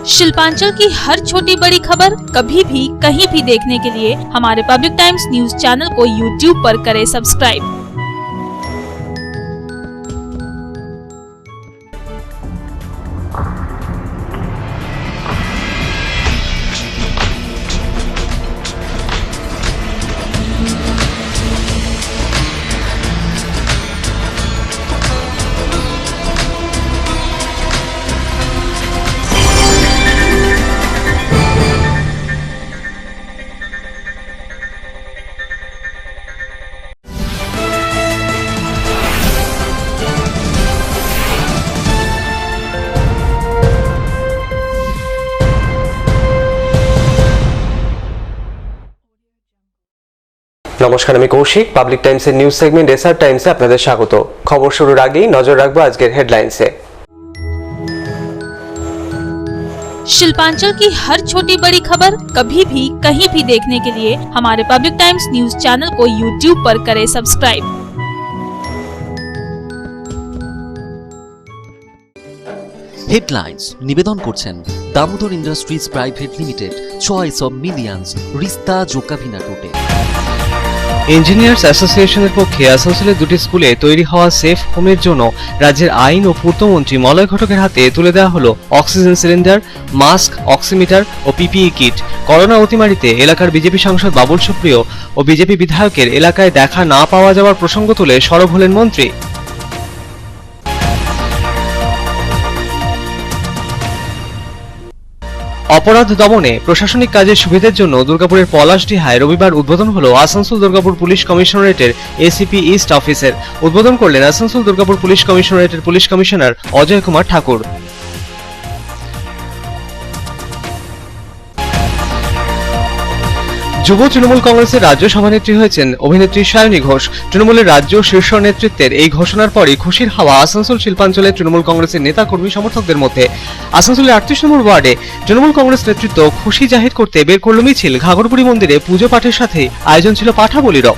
शिल्पांचल की हर छोटी बड़ी खबर कभी भी कहीं भी देखने के लिए हमारे पब्लिक टाइम्स न्यूज चैनल को यूट्यूब पर करें सब्सक्राइब। নমস্কার, আমি কৌশিক। পাবলিক টাইমসের নিউজ সেগমেন্ট এসআর টাইমসে আপনাদের স্বাগত। খবর শুরুর আগেই নজর রাখবো আজকের হেডলাইন্সে। शिल्पांचल की हर छोटी बड़ी खबर कभी भी कहीं भी देखने के लिए हमारे पब्लिक टाइम्स न्यूज चैनल को यूट्यूब पर करें सब्सक्राइब। হেডলাইন্স নিবেদন করছেন Damodar industries private limited, choice of millions, রিস্তা জোকাভিনা টোটে। ইঞ্জিনিয়ার্স অ্যাসোসিয়েশনের পক্ষে আসানসোলের দুটি স্কুলে তৈরি হওয়া সেফ হোমের জন্য রাজ্যের আইন ও পূর্তমন্ত্রী মলয় ঘটকের হাতে তুলে দেওয়া হলো অক্সিজেন সিলিন্ডার, মাস্ক, অক্সিমিটার ও পিপিই কিট। করোনা অতিমারিতে এলাকার বিজেপি সাংসদ বাবুল সুপ্রিয় ও বিজেপি বিধায়কের এলাকায় দেখা না পাওয়া যাওয়ার প্রসঙ্গ তুলে সরব হলেন মন্ত্রী। অপরাধ দমনে প্রশাসনিক কাজের সুবিধার জন্য দুর্গাপুরের পলাশডিহায় রবিবার উদ্বোধন হলো আসানসোল দুর্গাপুর পুলিশ কমিশনারেটের এসিপি ইস্ট অফিসের। উদ্বোধন করলেন আসানসোল দুর্গাপুর পুলিশ কমিশনারেটের পুলিশ কমিশনার অজয় কুমার ঠাকুর। যুব তৃণমূল কংগ্রেসের রাজ্য সভানেত্রী হয়েছেন অভিনেত্রী সায়নী ঘোষ। তৃণমূলের রাজ্য শীর্ষ নেতৃত্বের এই ঘোষণার পরই খুশির হাওয়া আসানসোল শিল্পাঞ্চলের তৃণমূল কংগ্রেসের নেতা কর্মী সমর্থকদের মধ্যে। আসানসোলের 38 নম্বর ওয়ার্ডে তৃণমূল কংগ্রেস নেতৃত্ব খুশি জাহির করতে বের করল মিছিল। ঘাগরপুরি মন্দিরে পুজো পাঠের সাথে আয়োজন ছিল পাঠা বলিরও।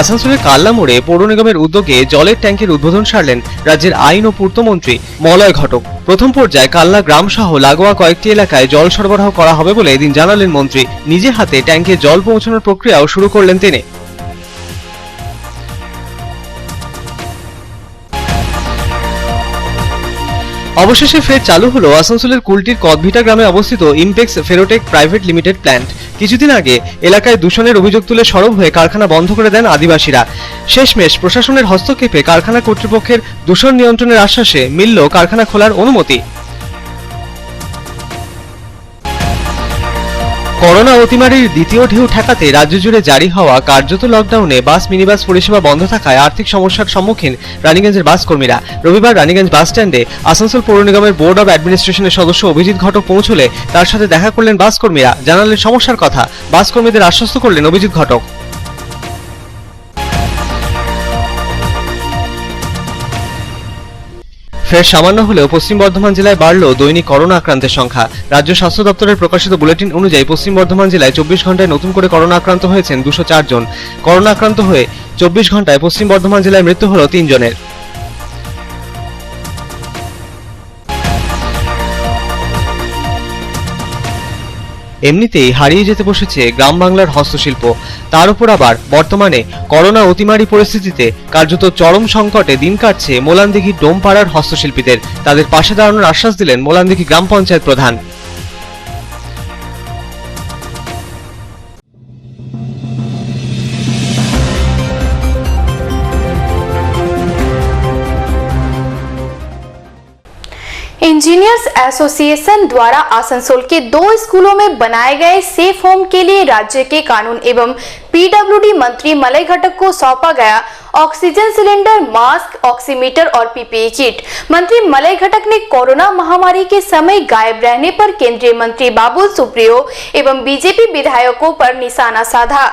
আসানসোলের কাল্লা মোড়ে পৌর নিগমের উদ্যোগে জলের ট্যাঙ্কের উদ্বোধন সারলেন রাজ্যের আইন ও পূর্তমন্ত্রী মলয় ঘটক। প্রথম পর্যায়ে কাল্লা গ্রাম সহ লাগোয়া কয়েকটি এলাকায় জল সরবরাহ করা হবে বলে এদিন জানালেন মন্ত্রী। নিজে হাতে ট্যাঙ্কে জল পৌঁছানোর প্রক্রিয়াও শুরু করলেন তিনি। অবশেষে ফের চালু হলো আসানসোলের কুলটির কদভিটা গ্রামে অবস্থিত ইমপেক্স ফেরোটেক প্রাইভেট লিমিটেড প্ল্যান্ট। কিছুদিন আগে এলাকায় দূষণের অভিযোগ তুলে সরব হয়ে কারখানা বন্ধ করে দেন আদিবাসীরা। শেষমেশ প্রশাসনের হস্তক্ষেপে কারখানা কর্তৃপক্ষের দূষণ নিয়ন্ত্রণের আশ্বাসে মিলল কারখানা খোলার অনুমতি। করোনা অতিমারির দ্বিতীয় ঢেউ ঠেকাতে রাজ্য জুড়ে জারি হওয়া কার্যত লকডাউনে বাস মিনিবাস পরিষেবা বন্ধ থাকায় আর্থিক সমস্যার সম্মুখীন রানীগঞ্জের বাস কর্মীরা। রবিবার রানীগঞ্জ বাস স্ট্যান্ডে আসানসোল পৌর নিগমের বোর্ড অব অ্যাডমিনিস্ট্রেশনের সদস্য অভিজিৎ ঘটক পৌঁছলে তার সাথে দেখা করলেন বাস কর্মীরা, জানালেন সমস্যার কথা। বাস কর্মীদের আশ্বস্ত করলেন অভিজিৎ ঘটক। ফের সামান্য হলেও পশ্চিম বর্ধমান জেলায় বাড়ল দৈনিক করোনা আক্রান্তের সংখ্যা। রাজ্য স্বাস্থ্য দপ্তরের প্রকাশিত বুলেটিন অনুযায়ী পশ্চিম বর্ধমান জেলায় 24 ঘন্টায় নতুন করে করোনা আক্রান্ত হয়েছেন 204 জন। করোনা আক্রান্ত হয়ে 24 ঘন্টায় পশ্চিম বর্ধমান জেলায় মৃত্যু হল 3 জনের। এমনিতেই হারিয়ে যেতে বসেছে গ্রাম বাংলার হস্তশিল্প, তার উপর আবার বর্তমানে করোনা অতিমারি পরিস্থিতিতে কার্যত চরম সংকটে দিন কাটছে মোলানদিঘি ডোমপাড়ার হস্তশিল্পীদের। তাদের পাশে দাঁড়ানোর আশ্বাস দিলেন মোলানদিঘি গ্রাম পঞ্চায়েত প্রধান। इंजीनियर्स एसोसिएशन द्वारा आसनसोल के 2 स्कूलों में बनाए गए सेफ होम के लिए राज्य के कानून एवं पीडब्ल्यूडी मंत्री मलय घटक को सौंपा गया ऑक्सीजन सिलेंडर, मास्क, ऑक्सीमीटर और पीपीई किट। मंत्री मलय घटक ने कोरोना महामारी के समय गायब रहने पर केंद्रीय मंत्री बाबुल सुप्रियो एवं बीजेपी विधायकों पर निशाना साधा।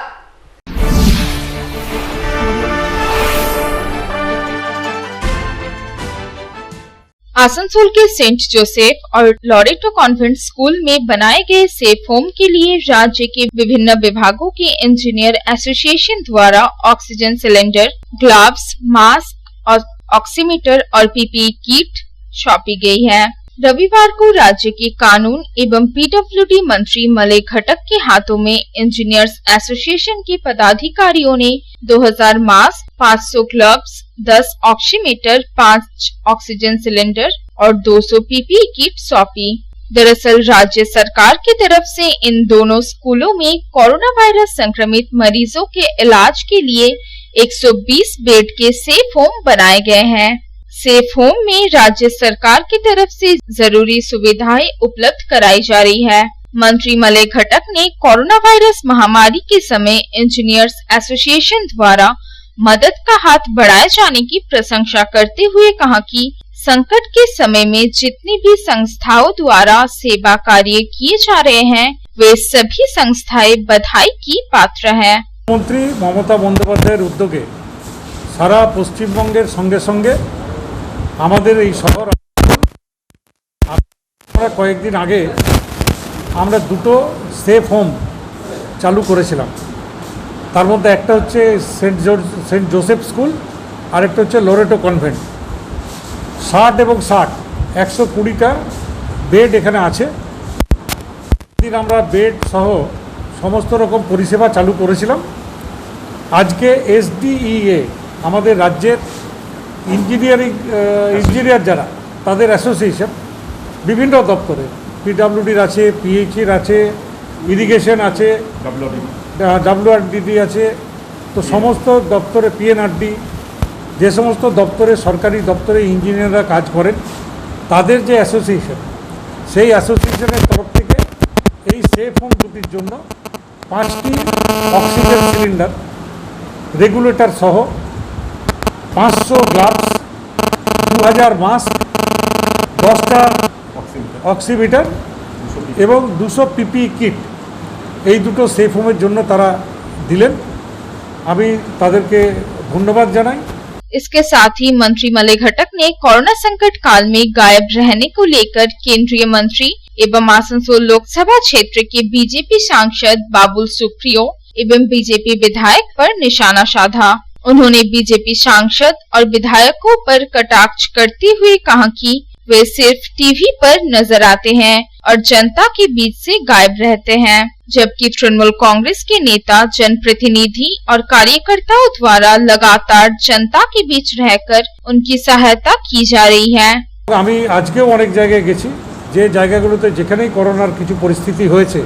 आसनसोल के सेंट जोसेफ और लॉरेटो कॉन्वेंट स्कूल में बनाए गए सेफ होम के लिए राज्य के विभिन्न विभागों के इंजीनियर एसोसिएशन द्वारा ऑक्सीजन सिलेंडर, ग्लव्स, मास्क और ऑक्सीमीटर और पीपीई किट सौंपी गई है। रविवार को राज्य के कानून एवं पीडब्ल्यूडी मंत्री मलय घटक के हाथों में इंजीनियर्स एसोसिएशन के पदाधिकारियों ने 2000 mask, 500 gloves, 10 oximeter, 5 oxygen cylinder और 200 पीपीई किट सौंपी। दरअसल राज्य सरकार की तरफ से इन दोनों स्कूलों में कोरोना वायरस संक्रमित मरीजों के इलाज के लिए 120 बेड के सेफ होम बनाए गए हैं। सेफ होम में राज्य सरकार की तरफ से जरूरी सुविधाएं उपलब्ध कराई जा रही है। मंत्री मलय घटक ने कोरोना वायरस महामारी के समय इंजीनियर्स एसोसिएशन द्वारा मदद का हाथ बढ़ाए जाने की प्रशंसा करते हुए कहा कि संकट के समय में जितनी भी संस्थाओं द्वारा सेवा कार्य किए जा रहे हैं वे सभी संस्थाएं बधाई की पात्र हैं। मुख्यमंत्री ममता बंदोपाध्याয়ের উদ্যোগে সারা পশ্চিমবঙ্গের সঙ্গে সঙ্গে আমাদের এই শহর আমরা কয়েকদিন আগে আমরা দুটো সেফ হোম চালু করেছিলাম। তার মধ্যে একটা হচ্ছে সেন্ট জোসেফ স্কুল আর একটা হচ্ছে লোরেটো কনভেন্ট। 60 এবং 60 120টা বেড এখানে আছে। দিন আমরা বেড সহ সমস্ত রকম পরিষেবা চালু করেছিলাম। আজকে এসডিইএ আমাদের রাজ্যের ইঞ্জিনিয়ার যারা তাদের অ্যাসোসিয়েশন বিভিন্ন দপ্তরে পিডব্লিউডির আছে, পিএইচির আছে, ইরিগেশন আছে, ডাব্লিউআরডিডি আছে, তো সমস্ত দপ্তরে পিএনআরডি যে সমস্ত দপ্তরে সরকারি দপ্তরে ইঞ্জিনিয়াররা কাজ করেন তাদের যে অ্যাসোসিয়েশন সেই অ্যাসোসিয়েশনের তরফ থেকে এই সেফ হোম দুটির জন্য 5টি অক্সিজেন সিলিন্ডার রেগুলেটর সহ 500 গ্লাভস, 2000 মাস্ক, 10টা অক্সিমিটার এবং 200 পিপিই কিট এই দুটো সেফ হোমের জন্য তারা দিলেন। আমি তাদেরকে ধন্যবাদ জানাই। इसके साथ ही मंत्री मलय घटक ने कोरोना संकट काल में गायब रहने को लेकर केंद्रीय मंत्री एवं आसनसोल लोकसभा क्षेत्र के बीजेपी सांसद बाबुल सुप्रियो एवं बीजेपी विधायक पर निशाना साधा। उन्होंने बीजेपी सांसद और विधायकों पर कटाक्ष करते हुए कहा कि वे सिर्फ टीवी पर नजर आते हैं और जनता के बीच से गायब रहते हैं, जबकि तृणमूल कांग्रेस के नेता, जनप्रतिनिधि और कार्यकर्ताओं द्वारा लगातार जनता के बीच रहकर उनकी सहायता की जा रही है। আমি আজকেও অনেক জায়গায় গেছি যে জায়গাগুলোতে যেখানেই করোনার কিছু পরিস্থিতি হয়েছে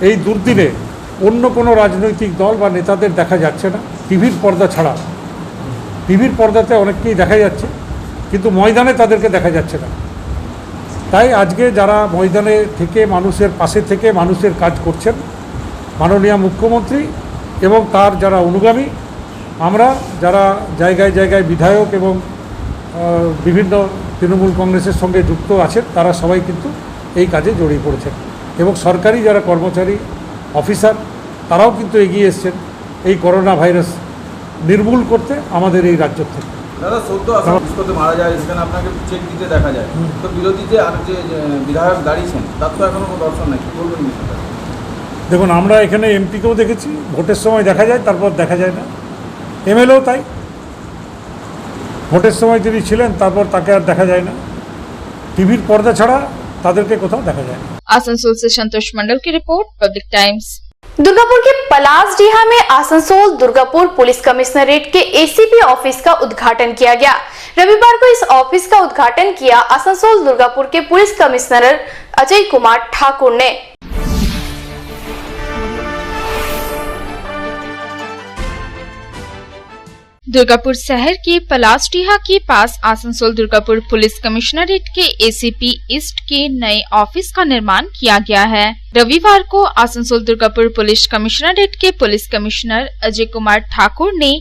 এই দুর্দিনে অন্য কোনো রাজনৈতিক দল বা নেতাদের দেখা যাচ্ছে না টিভির পর্দা ছাড়া। টিভির পর্দাতে অনেককেই দেখা যাচ্ছে কিন্তু ময়দানে তাদেরকে দেখা যাচ্ছে না। তাই আজকে যারা ময়দানে থেকে মানুষের পাশে থেকে মানুষের কাজ করছেন মাননীয় মুখ্যমন্ত্রী এবং তার যারা অনুগামী, আমরা যারা জায়গায় জায়গায় বিধায়ক এবং বিভিন্ন তৃণমূল কংগ্রেসের সঙ্গে যুক্ত আছেন তারা সবাই কিন্তু এই কাজে জড়িয়ে পড়েছেন এবং সরকারি যারা কর্মচারী অফিসার তারাও কিন্তু এগিয়ে এসছেন এই করোনা ভাইরাস নির্মূল করতে আমাদের এই রাজ্য থেকে। দাদা সদ্য আসামে মারা যায় সেখানে আপনাকে চেক দিতে দেখা যায়, তো বিরোধী যে আর যে বিধায়ক দাঁড়িয়েছেন তার তো এখনো কোনো দর্শন নাই, কি বলবেন বিষয়টা? দেখুন, আমরা এখানে এমপিকেও দেখেছি, ভোটের সময় দেখা যায়, তারপর দেখা যায় না। এমএলএও তাই, ভোটের সময় তিনি ছিলেন তারপর তাকে আর দেখা যায় না। টিভির পর্দা ছাড়া তাদেরকে কোথাও দেখা যায় না। आसनसोल से संतोष मंडल की रिपोर्ट, पब्लिक टाइम्स। दुर्गापुर के पलासडीहा में आसनसोल दुर्गापुर पुलिस कमिश्नरेट के एसीपी ऑफिस का उद्घाटन किया गया। रविवार को इस ऑफिस का उद्घाटन किया आसनसोल दुर्गापुर के पुलिस कमिश्नर अजय कुमार ठाकुर ने। दुर्गापुर शहर के पलासडीहा के पास आसनसोल दुर्गापुर पुलिस कमिश्नरेट के एसीपी ईस्ट के नए ऑफिस का निर्माण किया गया है। रविवार को आसनसोल दुर्गापुर पुलिस कमिश्नरेट के पुलिस कमिश्नर अजय कुमार ठाकुर ने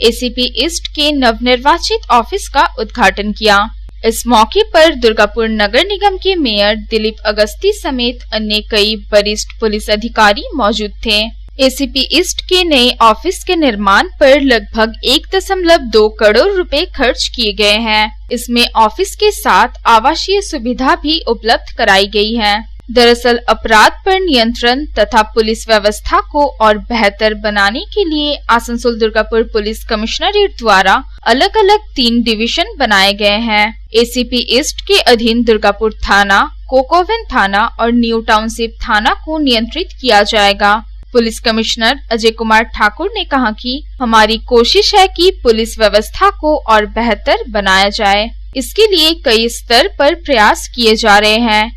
एसीपी ईस्ट के नवनिर्वाचित ऑफिस का उद्घाटन किया। इस मौके पर दुर्गापुर नगर निगम के मेयर दिलीप अगस्ती समेत अन्य कई वरिष्ठ पुलिस अधिकारी मौजूद थे। एसीपी ईस्ट के नए ऑफिस के निर्माण पर लगभग 1.2 करोड़ रुपए खर्च किए गए हैं। इसमें ऑफिस के साथ आवासीय सुविधा भी उपलब्ध कराई गई है। दरअसल अपराध पर नियंत्रण तथा पुलिस व्यवस्था को और बेहतर बनाने के लिए आसनसोल दुर्गापुर पुलिस कमिश्नरेट द्वारा अलग अलग 3 डिवीजन बनाए गए हैं। एसीपी ईस्ट के अधीन दुर्गापुर थाना, कोकोवेन थाना और न्यू टाउनशिप थाना को नियंत्रित किया जाएगा। पुलिस कमिश्नर अजय कुमार ठाकुर ने कहा कि हमारी कोशिश है कि पुलिस व्यवस्था को और बेहतर बनाया जाए। इसके लिए कई स्तर पर प्रयास किए जा रहे हैं।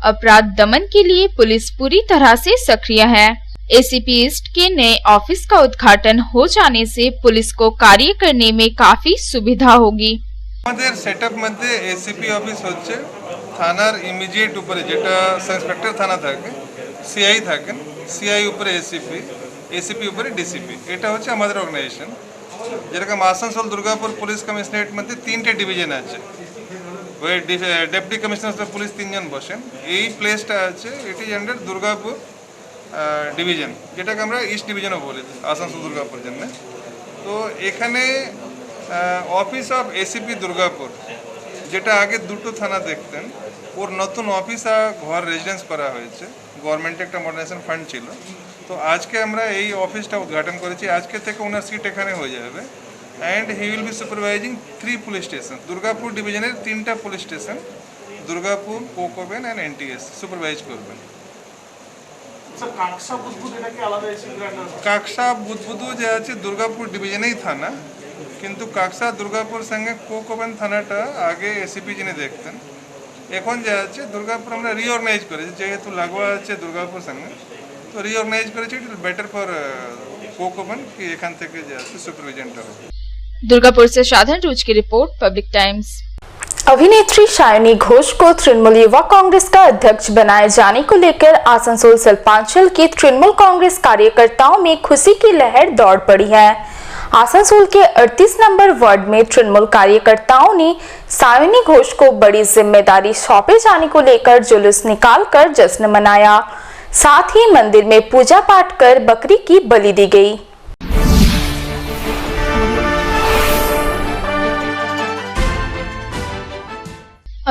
अपराध दमन के लिए पुलिस पूरी तरह से सक्रिय है। एसीपी ईस्ट के नए ऑफिस का उद्घाटन हो जाने से पुलिस को कार्य करने में काफी सुविधा होगी। আমাদের সেটআপ মধ্যে এসিপি অফিস হচ্ছে থানার ইমিডিয়েট উপরে, যেটা সাব ইন্সপেক্টর থানা থাকে, সিআই থাকেন, সিআই উপরে এসিপি, এসিপি উপরে ডিসিপি। এটা হচ্ছে আমাদের অর্গানাইজেশন। যেরকম আসানসোল দুর্গাপুর পুলিশ কমিশনারেট মধ্যে 3টে ডিভিশন আছে। ওই ডেপুটি কমিশনার পুলিশ 3 জন বসেন। এই প্লেসটা আছে, it is under Durgapur division, যেটাকে আমরা ইস্ট ডিভিশনও বলি আসানসোল দুর্গাপুর জন্য। তো এখানে অফিস অফ এসিপি দুর্গাপুর, যেটা আগে 2টো থানা দেখতেন, ওর নতুন অফিস আর ঘর রেজিডেন্স করা হয়েছে। গভর্নমেন্টের একটা মডার্নাইজেশন ফান্ড ছিল। তো আজকে আমরা এই অফিসটা উদ্ঘাটন করেছি। আজকে থেকে ওনার সিট এখানে হয়ে যাবে। And he will be supervising 3 police station. Durgapur ডিভিশনের 3টা police station, Durgapur, coke oven and NTS supervise করবেন। কাকসা বুদবুদু যে আছে দুর্গাপুর ডিভিশনেই থানা, কিন্তু কাকসা দুর্গাপুর সঙ্গে কোকোবেন থানাটা আগে এসিপি যিনি দেখতেন। এখন যে আছে দুর্গাপুর আমরা রিঅর্গানাইজ করেছি, যেহেতু লাগোয়া আছে দুর্গাপুর সঙ্গে, তো রিঅর্গানাইজ করেছি। ইট উইল বেটার ফর কোকোবেন কি এখান থেকে যে আছে সুপারভিजनটা হবে। दुर्गापुर से साधन रूज की रिपोर्ट, पब्लिक टाइम्स। अभिनेत्री सायनी घोष को तृणमूल युवा कांग्रेस का अध्यक्ष बनाए जाने को लेकर आसनसोल शिल्पांचल के तृणमूल कांग्रेस कार्यकर्ताओं में खुशी की लहर दौड़ पड़ी है। आसनसोल के 38 नंबर वार्ड में तृणमूल कार्यकर्ताओं ने सायनी घोष को बड़ी जिम्मेदारी सौंपे जाने को लेकर जुलूस निकालकर जश्न मनाया। साथ ही मंदिर में पूजा पाठ कर बकरी की बलि दी गई।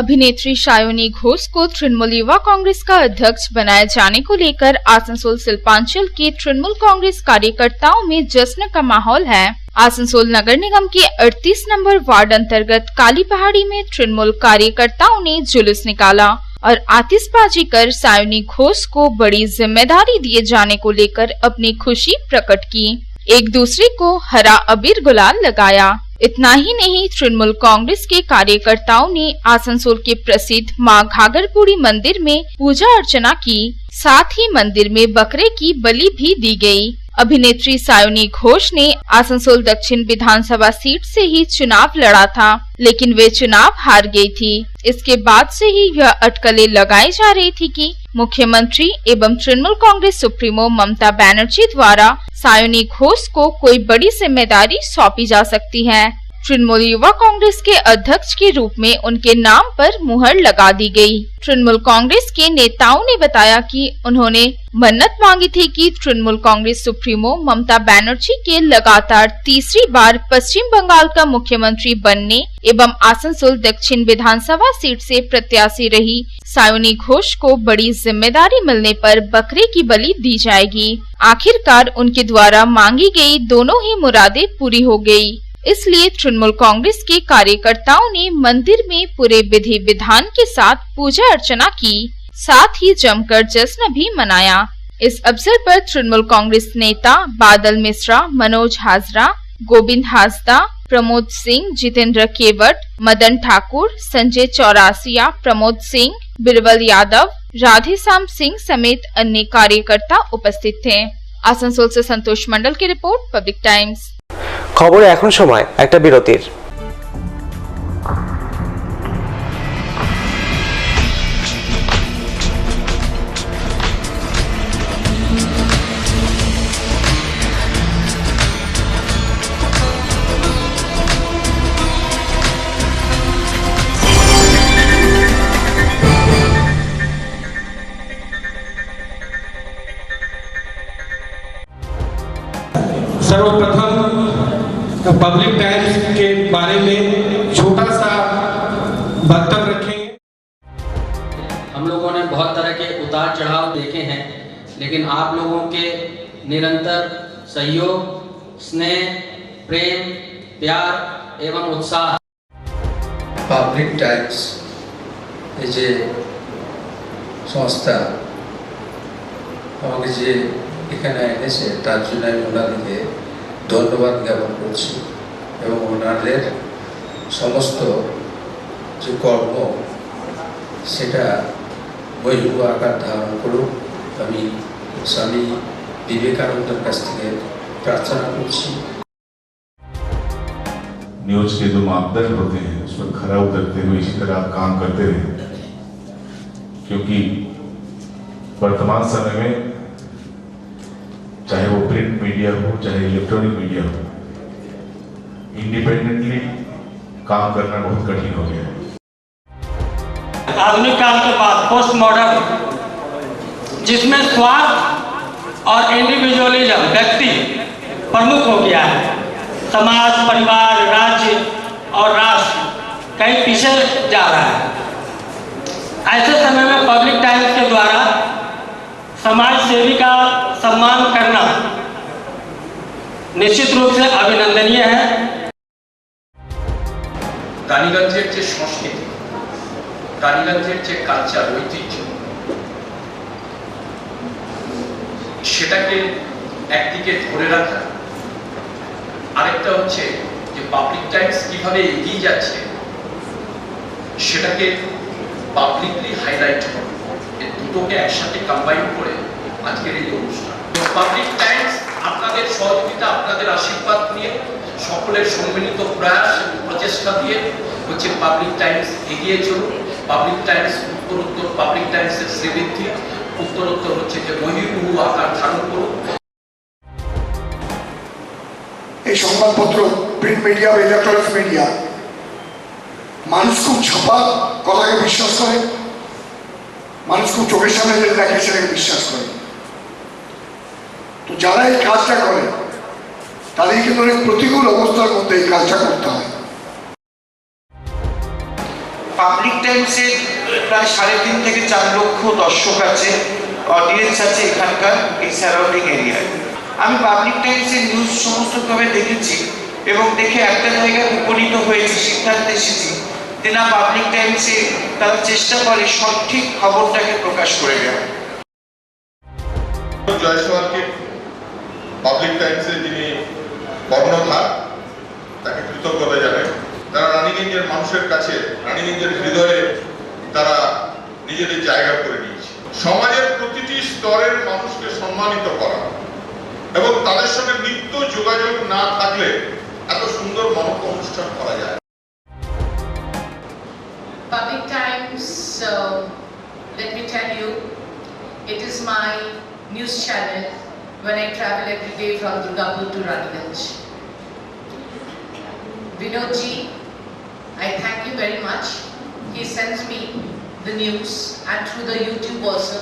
अभिनेत्री सायनी घोष को तृणमूल युवा कांग्रेस का अध्यक्ष बनाए जाने को लेकर आसनसोल शिल्पांचल के तृणमूल कांग्रेस कार्यकर्ताओं में जश्न का माहौल है। आसनसोल नगर निगम के 38 नंबर वार्ड अंतर्गत काली पहाड़ी में तृणमूल कार्यकर्ताओं ने जुलूस निकाला और आतिशबाजी कर सायनी घोष को बड़ी जिम्मेदारी दिए जाने को लेकर अपनी खुशी प्रकट की। एक दूसरे को हरा अबीर गुलाल लगाया। इतना ही नहीं, तृणमूल कांग्रेस के कार्यकर्ताओं ने आसनसोल के प्रसिद्ध मां घाघरपुरी मंदिर में पूजा अर्चना की। साथ ही मंदिर में बकरे की बलि भी दी गई। अभिनेत्री सायनी घोष ने आसनसोल दक्षिण विधानसभा सीट से ही चुनाव लड़ा था, लेकिन वे चुनाव हार गई थी। इसके बाद से ही यह अटकलें लगाई जा रही थी कि मुख्यमंत्री एवं तृणमूल कांग्रेस सुप्रीमो ममता बनर्जी द्वारा सायनी घोष को कोई बड़ी जिम्मेदारी सौंपी जा सकती है। तृणमूल युवा कांग्रेस के अध्यक्ष के रूप में उनके नाम पर मुहर लगा दी गई। तृणमूल कांग्रेस के नेताओं ने बताया कि उन्होंने मन्नत मांगी थी कि तृणमूल कांग्रेस सुप्रीमो ममता बनर्जी के लगातार तीसरी बार पश्चिम बंगाल का मुख्यमंत्री बनने एवं आसनसोल दक्षिण विधानसभा सीट से प्रत्याशी रही सायनी घोष को बड़ी जिम्मेदारी मिलने पर बकरे की बलि दी जाएगी। आखिरकार उनके द्वारा मांगी गई दोनों ही मुरादें पूरी हो गयी। इसलिए तृणमूल कांग्रेस के कार्यकर्ताओं ने मंदिर में पूरे विधि विधान के साथ पूजा अर्चना की, साथ ही जमकर जश्न भी मनाया। इस अवसर पर तृणमूल कांग्रेस नेता बादल मिश्रा, मनोज हाजरा, गोविंद हाजदा, प्रमोद सिंह, जितेंद्र केवट, मदन ठाकुर, संजय चौरासिया, प्रमोद सिंह, बिरबल यादव, राधेश्याम सिंह समेत अन्य कार्यकर्ता उपस्थित थे। आसनसोल से संतोष मंडल की रिपोर्ट, पब्लिक टाइम्स। খবরে এখন সময় একটা বিরতির। सर्वप्रथम पब्लिक टाइम्स के बारे में छोटा सा वक्तव्य रखेंगे। हम लोगों ने बहुत तरह के उतार चढ़ाव देखे हैं, लेकिन आप लोगों के निरंतर सहयोग, स्नेह, प्रेम, प्यार एवं उत्साह পাবলিক টাইমস এই যে সংস্থা আমাকে যে এখানে এনেছে তার জন্য আমি ওনাদেরকে ধন্যবাদ জ্ঞাপন করছি এবং ওনাদের সমস্ত যে কর্ম সেটা বৈভব আকার ধারণ করুক আমি স্বামী বিবেকানন্দের কাছ থেকে প্রার্থনা করছি। न्यूज के जो मापदंड होते हैं उस पर खरा उतरते हुए इसी तरह आप काम करते रहे, क्योंकि वर्तमान समय में चाहे वो प्रिंट मीडिया हो चाहे इलेक्ट्रॉनिक मीडिया हो, इंडिपेंडेंटली काम करना बहुत कठिन हो गया है। आधुनिक काल के बाद पोस्ट मॉडर्न, जिसमें स्वार्थ और इंडिविजुअलिज्म व्यक्ति प्रमुख हो गया है, समाज, परिवार, राज्य और राष्ट्र कहीं पीछे जा रहा है। ऐसे समय में पब्लिक टाइम्स के द्वारा समाज सेवी का सम्मान करना निश्चित रूप से अभिनंदनीय है। রানীগঞ্জের যে সংস্কৃতি, রানীগঞ্জের যে কালচার, ঐতিহ্য, সেটাকে একদিকে ধরে রাখা, আরেকটা হচ্ছে যে পাবলিক টাইমস কিভাবে এগিয়ে যাচ্ছে সেটাকে পাবলিকলি হাইলাইট করা, এই দুটোকে একসাথে কম্বাইন করে আজকের এই অনুষ্ঠান। পাবলিক টাইমস আপনাদের সহযোগিতা, আপনাদের আশীর্বাদ নিয়ে, সকলের সম্মিলিত প্রয়াস প্রচেষ্টা দিয়ে হচ্ছে পাবলিক টাইমস এগিয়ে চলুন। পাবলিক টাইমস উত্তরোত্তর, পাবলিক টাইমসের শ্রীবৃদ্ধি উত্তরোত্তর হচ্ছে যে বহির্মুখ আকার ধারণ করুন। এই সংবাদপত্র, প্রিন্ট মিডিয়া বা ইলেকট্রনিক মিডিয়া, মানুষ খুব ছাপা কথাকে বিশ্বাস করে, মানুষ খুব চোখের সামনে যেটা দেখে সেটাকে বিশ্বাস করে। তো যারা এই কাজটা করে তাদের কিন্তু অনেক প্রতিকূল অবস্থার মধ্যে এই কাজটা করতে হয়। পাবলিক টাইমসে প্রায় 3.5 থেকে 4 লক্ষ দর্শক আছে, অডিয়েন্স আছে এখানকার এই সারাউন্ডিং এরিয়ায়। আমি পাবলিক টাইমসের নিউজ সমস্তভাবে দেখেছি এবং দেখে একটা জায়গায় উপনীত হয়েছি, সিদ্ধান্তে এসেছি যে না, পাবলিক টাইমসে তারা চেষ্টা করে সঠিক খবরটাকে প্রকাশ করে দেওয়া। জয়সওয়ালকে পাবলিক টাইমসে যিনি কর্ণধার, তাকে কৃতজ্ঞতা জানাই। তারা রানীগঞ্জের মানুষের কাছে, রানীগঞ্জের হৃদয়ে তারা নিজেদের জায়গা করে নিয়েছে। সমাজের প্রতিটি স্তরের মানুষকে সম্মানিত করা এবং তাদের সঙ্গে নিত্য যোগাযোগ না থাকলে এত সুন্দর মনজ্ঞ অনুষ্ঠান করা যায়। Public Times, let me tell you, it is my news channel when I travel every day from Durgapur to Raniganj. Vinod ji, I thank you very much. He sends me the news and through the YouTube also,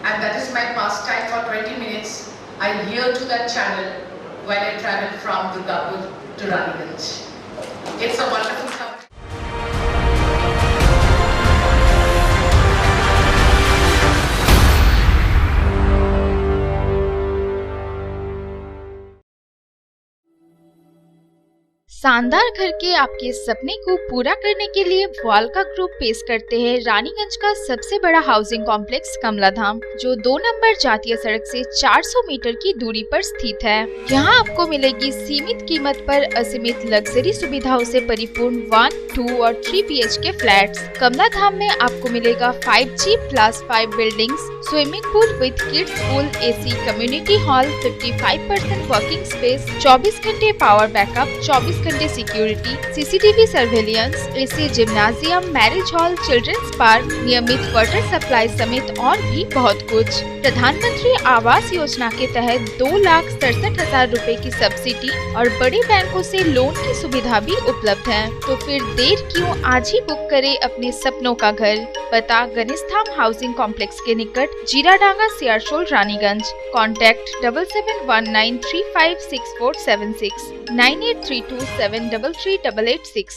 and that is my pastime for 20 minutes. I hear to that channel when I travel from Durgapur to Raniganj. It's a wonderful cover. शानदार घर के आपके सपने को पूरा करने के लिए वालका ग्रुप पेश करते हैं रानीगंज का सबसे बड़ा हाउसिंग कॉम्प्लेक्स कमलाधाम, जो 2 नंबर जातीय सड़क से 400 मीटर की दूरी पर स्थित है। यहाँ आपको मिलेगी सीमित कीमत पर असीमित लग्जरी सुविधाओं से परिपूर्ण 1, 2 और 3 BHK फ्लैट्स। कमलाधाम में आपको मिलेगा 5G+5 buildings, swimming pool with kids pool, AC community hall, 55% working space, 24 घंटे पावर बैकअप, 24 घंटे security, CCTV surveillance, AC gymnasium, marriage hall, children's park, नियमित वाटर सप्लाई समेत और भी बहुत कुछ। प्रधानमंत्री आवास योजना के तहत 2,67,000 रुपए की सब्सिडी और बड़े बैंकों से लोन की सुविधा भी उपलब्ध है। तो फिर देर क्यों, आज ही बुक करें अपने सपनों का घर। पता गणेशधाम हाउसिंग कॉम्प्लेक्स के निकट, जीराडांगा, सियारशोल, रानीगंज। कॉन्टैक्ट 7719356476 9832733886।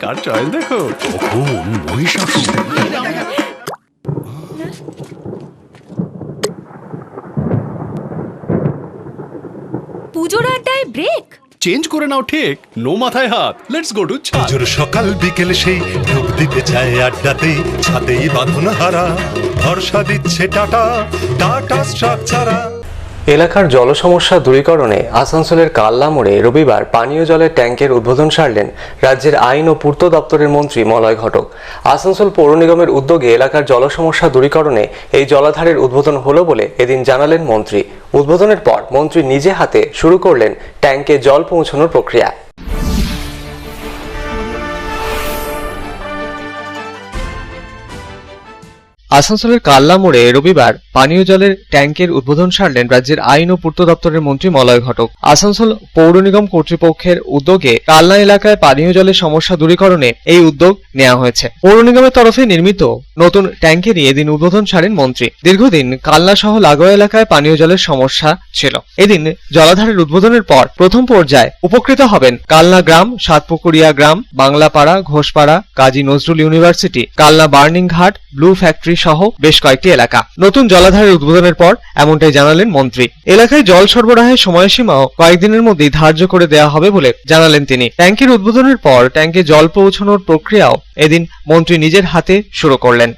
কার চয়েস দেখো, কখন মহিষাসুর। পুজোর আড্ডায় ব্রেক চেঞ্জ করে নাও ঠিক, নো মাথায় হাত, লেটস গো টু চা। পুজোর সকাল বিকেল সেই ডুব দিতে চায় আড্ডাতেই, ছাদেই বাঁধন হারা ভরসা দিচ্ছে টাটা, টাটা স্ট্রাকচারা। এলাকার জল সমস্যা দূরীকরণে আসানসোলের কাল্লা মোড়ে রবিবার পানীয় জলের ট্যাঙ্কের উদ্বোধন সারলেন রাজ্যের আইন ও পূর্ত দপ্তরের মন্ত্রী মলয় ঘটক। আসানসোল পৌর নিগমের উদ্যোগে এলাকার জল সমস্যা দূরীকরণে এই জলাধারের উদ্বোধন হলো বলে এদিন জানালেন মন্ত্রী। উদ্বোধনের পর মন্ত্রী নিজে হাতে শুরু করলেন ট্যাঙ্কে জল পৌঁছানোর প্রক্রিয়া। আসানসোলের কাল্লা মোড়ে রবিবার পানীয় জলের ট্যাঙ্কের উদ্বোধন সারলেন রাজ্যের আইন ও পূর্ত দপ্তরের মন্ত্রী মলয় ঘটক। আসানসোল পৌর নিগম কর্তৃপক্ষের উদ্যোগে কাল্লা এলাকায় পানীয় জলের সমস্যা দূরীকরণে এই উদ্যোগ নেওয়া হয়েছে। পৌর নিগমের তরফে নির্মিত নতুন ট্যাঙ্কেরই এদিন উদ্বোধন সারেন মন্ত্রী। দীর্ঘদিন কাল্লা সহ লাগোয়া এলাকায় পানীয় জলের সমস্যা ছিল। এদিন জলাধারের উদ্বোধনের পর প্রথম পর্যায়ে উপকৃত হবেন কাল্লা গ্রাম, সাতপুকুরিয়া গ্রাম, বাংলাপাড়া, ঘোষপাড়া, কাজী নজরুল ইউনিভার্সিটি, কাল্লা বার্নিং ঘাট, ব্লু ফ্যাক্টরি সহ বেশ কয়েকটি এলাকা। নতুন জলাধারের উদ্বোধনের পর এমনটাই জানালেন মন্ত্রী। এলাকায় জল সরবরাহের সময়সীমাও কয়েকদিনের মধ্যেই ধার্য করে দেওয়া হবে বলে জানালেন তিনি। ট্যাঙ্কের উদ্বোধনের পর ট্যাঙ্কে জল পৌঁছানোর প্রক্রিয়াও এদিন মন্ত্রী নিজের হাতে শুরু করলেন।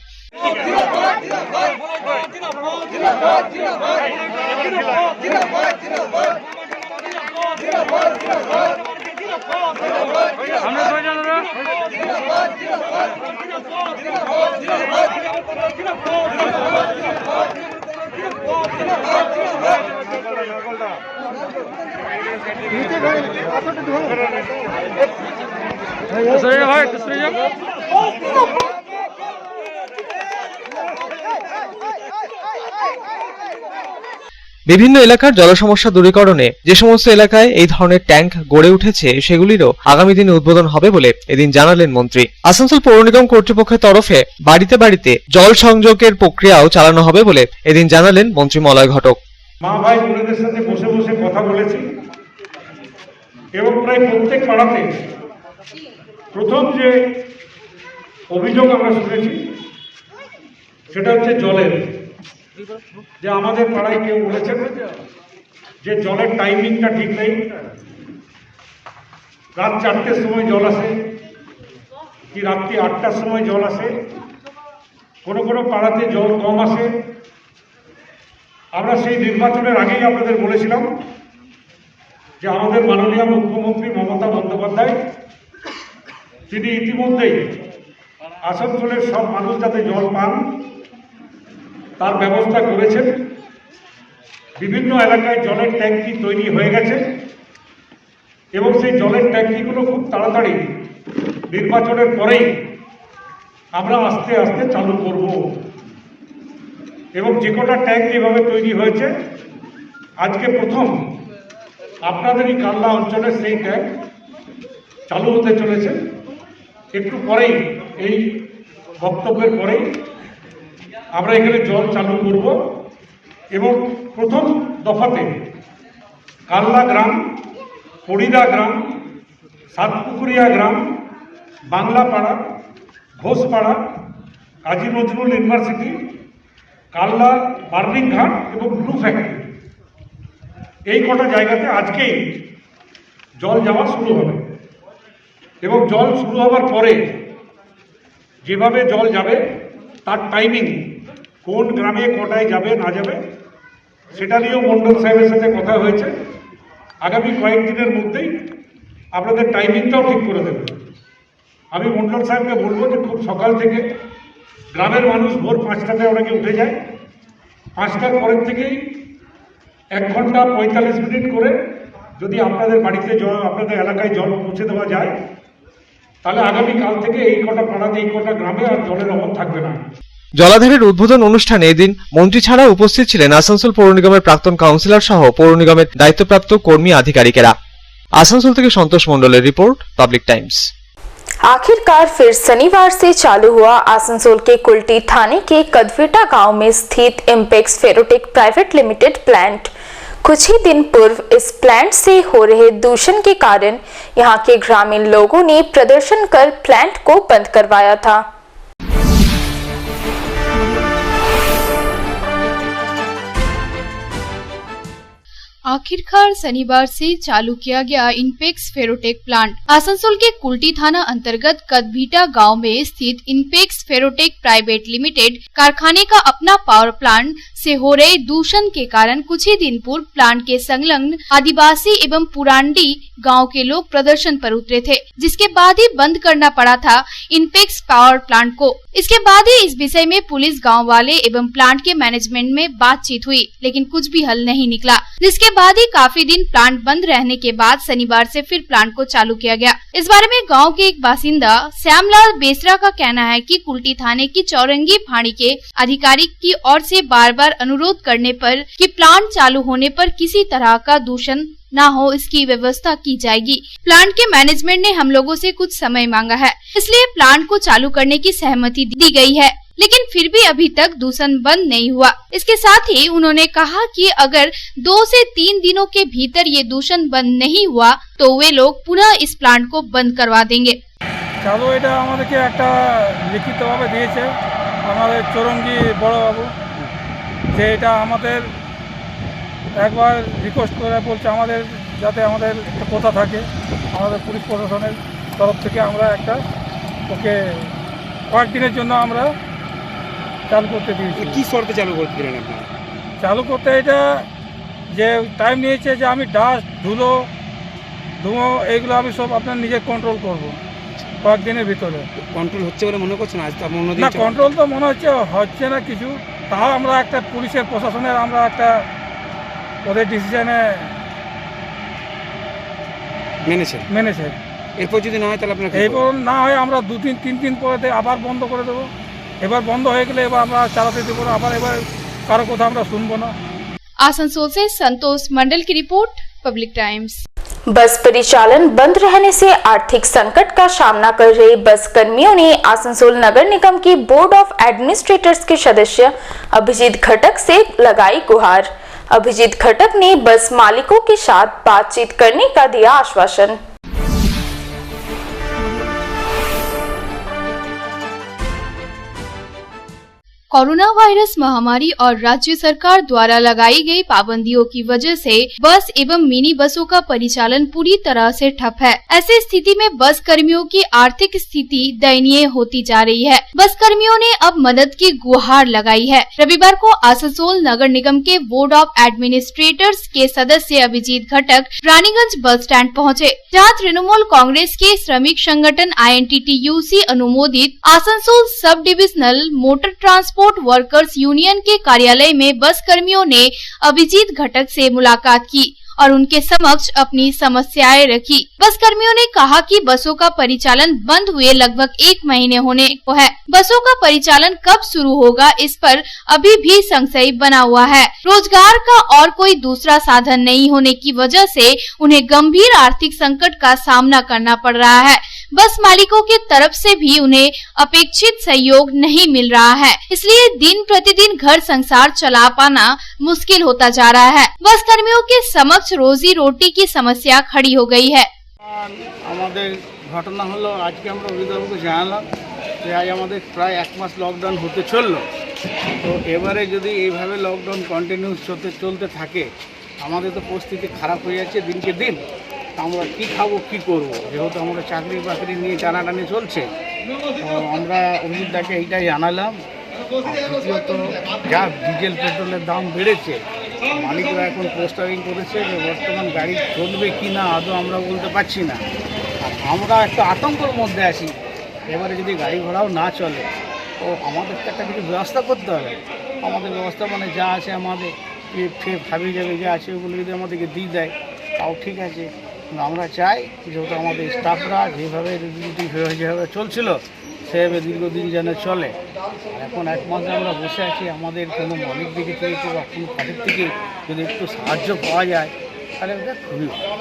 বিভিন্ন এলাকার জল সমস্যা দূরীকরণে যে সমস্ত এলাকায় এই ধরনের ট্যাঙ্ক গড়ে উঠেছে সেগুলিরও আগামী দিনে উদ্বোধন হবে বলে এদিন জানালেন মন্ত্রী। আসানসোল পৌর নিগম কর্তৃপক্ষের তরফে বাড়িতে বাড়িতে জল সংযোগের প্রক্রিয়াও চালানো হবে বলে এদিন জানালেন মন্ত্রী মলয় ঘটক। মা ভাই বোনেদের সাথে বসে বসে কথা বলেছি এবং প্রায় প্রত্যেক পাড়াতে প্রথম যে অভিযোগ আমরা শুনেছি সেটা হচ্ছে জলের। যে আমাদের পাড়ায় কেউ বলেছেন যে জলের টাইমিংটা ঠিক নেই, রাত 4টের সময় জল আসে কি রাত্রি 8টার সময় জল আসে, কোনো কোনো পাড়াতে জল কম আসে। আমরা সেই নির্বাচনের আগেই আপনাদের বলেছিলাম যে আমাদের মাননীয় মুখ্যমন্ত্রী মমতা বন্দ্যোপাধ্যায় তিনি ইতিমধ্যেই আসানসোলের সব মানুষ যাতে জল পান তার ব্যবস্থা করেছেন। বিভিন্ন এলাকায় জলের ট্যাঙ্কি তৈরি হয়ে গেছে এবং সেই জলের ট্যাঙ্কিগুলো খুব তাড়াতাড়ি নির্বাচনের পরেই আমরা আস্তে আস্তে চালু করব এবং যে কটা ট্যাঙ্ক যেভাবে তৈরি হয়েছে আজকে প্রথম আপনাদেরই কাল্লা অঞ্চলে সেই ট্যাঙ্ক চালু হতে চলেছে। একটু পরেই এই বক্তব্যের পরেই আমরা এখানে জল চালু করব এবং প্রথম দফাতে কাল্লা গ্রাম, পড়িদা গ্রাম, সাতপুকুরিয়া গ্রাম, বাংলাপাড়া, ঘোষপাড়া, কাজী নজরুল ইউনিভার্সিটি, কাল্লা বার্নিং ঘাট এবং ব্লু ফ্যাক্টরি এই কটা জায়গাতে আজকেই জল যাওয়া শুরু হবে এবং জল শুরু হবার পরে যেভাবে জল যাবে তার টাইমিং কোন গ্রামে কটায় যাবে না যাবে সেটা নিয়েও মন্ডল সাহেবের সাথে কথা হয়েছে। আগামী কয়েকদিনের মধ্যেই আপনাদের টাইমিংটাও ঠিক করে দেবে। আমি মন্ডল সাহেবকে বলবো যে খুব সকাল থেকে গ্রামের মানুষ ভোর 5টাতে অনেকে উঠে যায়, 5টার পরের থেকেই 1 ঘন্টা 45 মিনিট করে যদি আপনাদের বাড়িতে জল, আপনাদের এলাকায় জল পৌঁছে দেওয়া যায় তাহলে আগামীকাল থেকে এই কটা পাড়াতে এই কটা গ্রামে আর জলের অভাব থাকবে না। জলাধারের উদ্বোধন অনুষ্ঠানে এদিন মন্ত্রী ছাড়া উপস্থিত ছিলেন আসানসোল পৌর নিগমের প্রাক্তন কাউন্সিলর সহ পৌর নিগমের দায়িত্বপ্রাপ্ত কর্মী আধিকারিকেরা। आसनसोल থেকে সন্তোষ মণ্ডলের রিপোর্ট, পাবলিক टाइम्स। आखिरकार फिर शनिवार से चालू हुआ आसनसोल के कुल्टी थाने के कदवेटा गांव में स्थित इम्पेक्स फेरोटेक प्राइवेट लिमिटेड प्लांट। कुछ ही दिन पूर्व इस प्लांट से हो रहे दूषण के कारण यहां के ग्रामीण लोगों ने प्रदर्शन कर प्लांट को बंद करवाया था। आखिरकार शनिवार से चालू किया गया इनपेक्स फेरोटेक प्लांट। आसनसोल के कुल्टी थाना अंतर्गत कदभीटा गांव में स्थित इनपेक्स फेरोटेक प्राइवेट लिमिटेड कारखाने का अपना पावर प्लांट से हो रहे दूषण के कारण कुछ ही दिन पूर्व प्लांट के संलग्न आदिवासी एवं पुरांडी गांव के लोग प्रदर्शन पर उतरे थे, जिसके बाद ही बंद करना पड़ा था इनपेक्स पावर प्लांट को। इसके बाद ही इस विषय में पुलिस, गांव वाले एवं प्लांट के मैनेजमेंट में बातचीत हुई, लेकिन कुछ भी हल नहीं निकला, जिसके बाद ही काफी दिन प्लांट बंद रहने के बाद शनिवार से फिर प्लांट को चालू किया गया। इस बारे में गांव के एक बासिंदा श्यामलाल बेसरा का कहना है कि कुल्टी थाने की चौरंगी फाड़ी के अधिकारी की ओर से बार बार अनुरोध करने पर कि प्लांट चालू होने पर किसी तरह का दूषण न हो, इसकी व्यवस्था की जाएगी। प्लांट के मैनेजमेंट ने हम लोगों से कुछ समय मांगा है, इसलिए प्लांट को चालू करने की सहमति दी गई है, लेकिन फिर भी अभी तक दूषण बंद नहीं हुआ। इसके साथ ही उन्होंने कहा कि अगर 2 से 3 दिनों के भीतर ये दूषण बंद नहीं हुआ तो वे लोग पुनः इस प्लांट को बंद करवा देंगे। चालू এটা আমাদেরকে একটা লিখিতভাবে দিয়েছে আমাদের চৌরঙ্গি বড় বাবু, যে এটা আমাদের একবার রিকোয়েস্ট করে বলছে আমাদের যাতে আমাদের একটা কথা থাকে, আমাদের পুলিশ প্রশাসনের তরফ থেকে আমরা একটা ওকে কয়েকদিনের জন্য আমরা চালু করতে দিয়েছি। কি শর্তে চালু করতে দিলেন আপনারা? চালু করতে এটা যে টাইম নিয়েছে যে আমি ডাস্ট, ধুলো, ধুঁয়ো এইগুলো আমি সব আপনার নিজে কন্ট্রোল করব কয়েকদিনের ভিতরে। কন্ট্রোল হচ্ছে বলে মনে করছেন? আজ তো অন্যদিন না, কন্ট্রোল তো মনে হচ্ছে না কিছু, তাও আমরা একটা পুলিশের প্রশাসনের আমরা একটা ওদের ডিসিশনে মেনেছে। এরপর যদি না হয় তাহলে আপনার এরপর না হয় আমরা 2 দিন 3 দিন পরে আবার বন্ধ করে দেবো। এবার বন্ধ হয়ে গেলে এবার আমরা চালাতে দেবো না, আবার এবার কারো কথা আমরা শুনবো না। आसनसोल से संतोष मंडल की रिपोर्ट, पब्लिक टाइम्स। बस परिचालन बंद रहने से आर्थिक संकट का सामना कर रहे बस कर्मियों ने आसनसोल नगर निगम के बोर्ड ऑफ एडमिनिस्ट्रेटर्स के सदस्य अभिजीत घटक से लगाई गुहार। अभिजीत घटक ने बस मालिकों के साथ बातचीत करने का दिया आश्वासन। कोरोना वायरस महामारी और राज्य सरकार द्वारा लगाई गई पाबंदियों की वजह से बस एवं मिनी बसों का परिचालन पूरी तरह से ठप है। ऐसी स्थिति में बस कर्मियों की आर्थिक स्थिति दयनीय होती जा रही है। बस कर्मियों ने अब मदद की गुहार लगाई है। रविवार को आसनसोल नगर निगम के बोर्ड ऑफ एडमिनिस्ट्रेटर्स के सदस्य अभिजीत घटक रानीगंज बस स्टैंड पहुँचे, जहाँ तृणमूल कांग्रेस के श्रमिक संगठन INTTUC अनुमोदित Asansol sub divisional motor transport workers union के कार्यालय में बस कर्मियों ने अभिजीत घटक से मुलाकात की और उनके समक्ष अपनी समस्याएं रखी। बस कर्मियों ने कहा कि बसों का परिचालन बंद हुए लगभग 1 महीने होने को है। बसों का परिचालन कब शुरू होगा, इस पर अभी भी संशय बना हुआ है। रोजगार का और कोई दूसरा साधन नहीं होने की वजह से उन्हें गंभीर आर्थिक संकट का सामना करना पड़ रहा है। बस मालिकों की तरफ से भी उन्हें अपेक्षित सहयोग नहीं मिल रहा है, इसलिए दिन प्रतिदिन घर संसार चला पाना मुश्किल होता जा रहा है। बस कर्मियों के समक्ष रोजी रोटी की समस्या खड़ी हो गई है। আমাদের ঘটনা হলো আজকে আমরা অভিভাবককে জানালাম যে আজ আমাদের প্রায় 1 মাস লকডাউন হতে চললো। তো এবারে যদি এইভাবে লকডাউন কন্টিনিউস চলতে থাকে আমাদের তো পরিস্থিতি খারাপ হয়ে যাচ্ছে দিনকে দিন। আমরা কি খাবো কি করব, যেহেতু আমরা চাকরি বাকরি নিয়ে টানাটানি চলছে, তো আমরা অভিজিৎদাকে এইটাই জানালাম। দ্বিতীয়ত যা ডিজেল পেট্রোলের দাম বেড়েছে, মালিকরা এখন পোস্টারিং করেছে যে বর্তমান গাড়ি চলবে কি না আদৌ আমরা বলতে পারছি না। আর আমরা একটা আতঙ্কের মধ্যে আছি। এবারে যদি গাড়ি ঘোড়াও না চলে তো আমাদেরকে একটা কিছু ব্যবস্থা করতে হবে। আমাদের ব্যবস্থা মানে যা আছে আমাদের ভাবি যাবে যা আছে ওগুলো যদি আমাদেরকে দিয়ে দেয় তাও ঠিক আছে। আমরা চাই যেহেতু আমাদের স্টাফরা যেভাবে যেভাবে চলছিল সেভাবে দীর্ঘদিন যেন চলে। এখন 1 মাসে আমরা বসে আছি, আমাদের কোনো মালিক দিকে থেকে বা কোনো পার্টির থেকে যদি একটু সাহায্য পাওয়া যায় তাহলে এটা খুবই ভালো।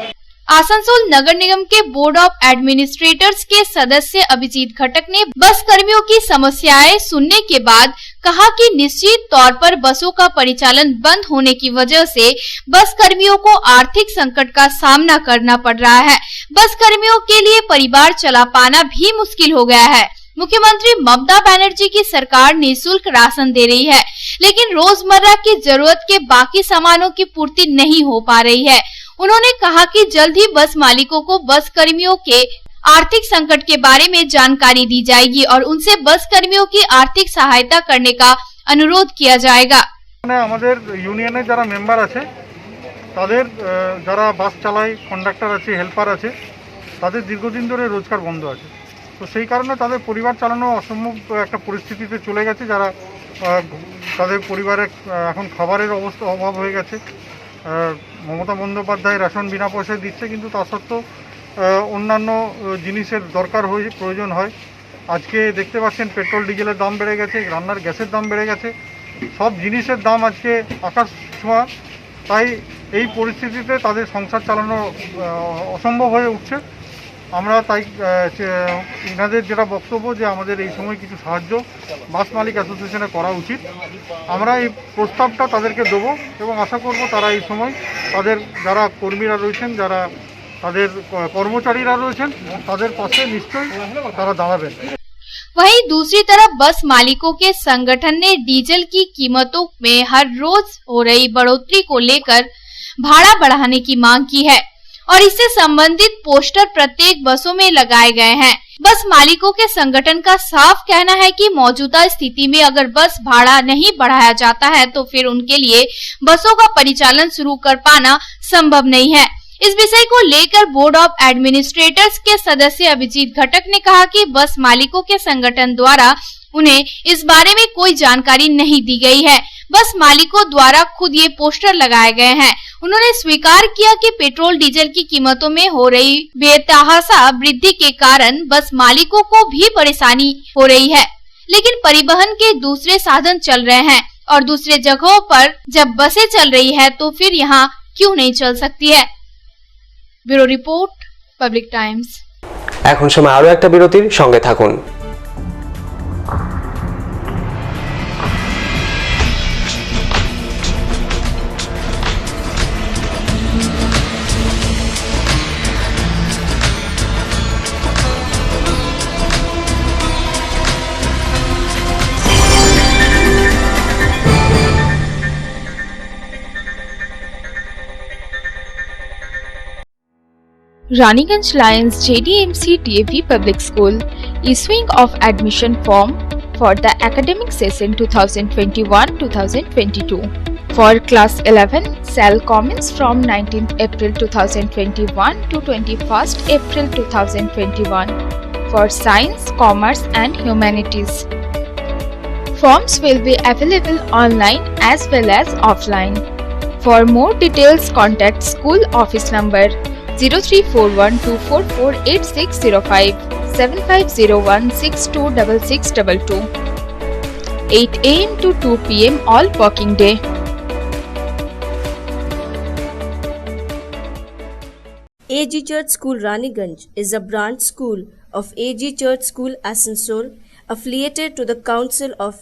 आसनसोल नगर निगम के बोर्ड ऑफ एडमिनिस्ट्रेटर्स के सदस्य अभिजीत घटक ने बस कर्मियों की समस्याएं सुनने के बाद कहा कि निश्चित तौर पर बसों का परिचालन बंद होने की वजह से बस कर्मियों को आर्थिक संकट का सामना करना पड़ रहा है। बस कर्मियों के लिए परिवार चला पाना भी मुश्किल हो गया है। मुख्यमंत्री ममता बनर्जी की सरकार निःशुल्क राशन दे रही है, लेकिन रोजमर्रा की जरूरत के बाकी सामानों की पूर्ति नहीं हो पा रही है। उन्होंने कहा कि जल्द ही बस मालिकों को बस कर्मियों के आर्थिक संकट के बारे में जानकारी दी जाएगी और उनसे बस कर्मियों की आर्थिक सहायता करने का अनुरोध किया जाएगा। আমাদের ইউনিয়নে যারা মেম্বার আছে তাদের যারা বাস চালায়, কন্ডাক্টর আছে, হেল্পার আছে, তাদের দীর্ঘদিন ধরে রোজগার বন্ধ আছে। তো সেই কারণে তাদের পরিবার চালানো অসম্ভব একটা পরিস্থিতিতে চলে গেছে। যারা তাদের পরিবারে এখন খাবারের অভাব হয়ে গেছে। মমতা বন্দ্যোপাধ্যায় রেশন বিনা পয়সায় দিচ্ছে, কিন্তু তা সত্ত্বেও অন্যান্য জিনিসের দরকার হয়, প্রয়োজন হয়। আজকে দেখতে পাচ্ছেন পেট্রোল ডিজেলের দাম বেড়ে গেছে, রান্নার গ্যাসের দাম বেড়ে গেছে, সব জিনিসের দাম আজকে আকাশ ছোঁয়া। তাই এই পরিস্থিতিতে তাদের সংসার চালানো অসম্ভব হয়ে উঠছে। আমরা তাই এনাদের যেটা বক্তব্য যে আমাদের এই সময় কিছু সাহায্য বাস মালিক অ্যাসোসিয়েশনে করা উচিত। আমরা এই প্রস্তাবটা তাদেরকে দেবো এবং আশা করব তারা এই সময় তাদের যারা কর্মীরা রয়েছেন, যারা তাদের কর্মচারীরা রয়েছেন, তাদের পাশে নিশ্চয়ই তারা দাঁড়াবেন। वहीं दूसरी तरफ बस मालिकों के संगठन ने डीजल की कीमतों में हर रोज हो रही बढ़ोतरी को लेकर भाड़ा बढ़ाने की मांग की है और इससे संबंधित पोस्टर प्रत्येक बसों में लगाए गए हैं। बस मालिकों के संगठन का साफ कहना है कि मौजूदा स्थिति में अगर बस भाड़ा नहीं बढ़ाया जाता है तो फिर उनके लिए बसों का परिचालन शुरू कर पाना संभव नहीं है। इस विषय को लेकर बोर्ड ऑफ एडमिनिस्ट्रेटर्स के सदस्य अभिजीत घटक ने कहा कि बस मालिकों के संगठन द्वारा उन्हें इस बारे में कोई जानकारी नहीं दी गई है। बस मालिकों द्वारा खुद ये पोस्टर लगाए गए हैं। उन्होंने स्वीकार किया कि पेट्रोल डीजल की कीमतों में हो रही बेतहाशा वृद्धि के कारण बस मालिकों को भी परेशानी हो रही है, लेकिन परिवहन के दूसरे साधन चल रहे हैं और दूसरे जगहों पर जब बसें चल रही है तो फिर यहाँ क्यों नहीं चल सकती है। Bureau report, public Times. এখন সময় আরো একটা বিরতির, সঙ্গে থাকুন। Raniganj Lions JDMC TAV Public School issuing of admission form for the academic session 2021-2022. For class 11 shall commence from 19th April 2021 to 21st April 2021 for science, commerce and humanities. Forms will be available online as well as offline. For more details contact school office number 0341244865 7501626622 8 AM to 2 PM all working day. AG Church School Raniganj is a branch school of AG Church School Asansol affiliated to the Council of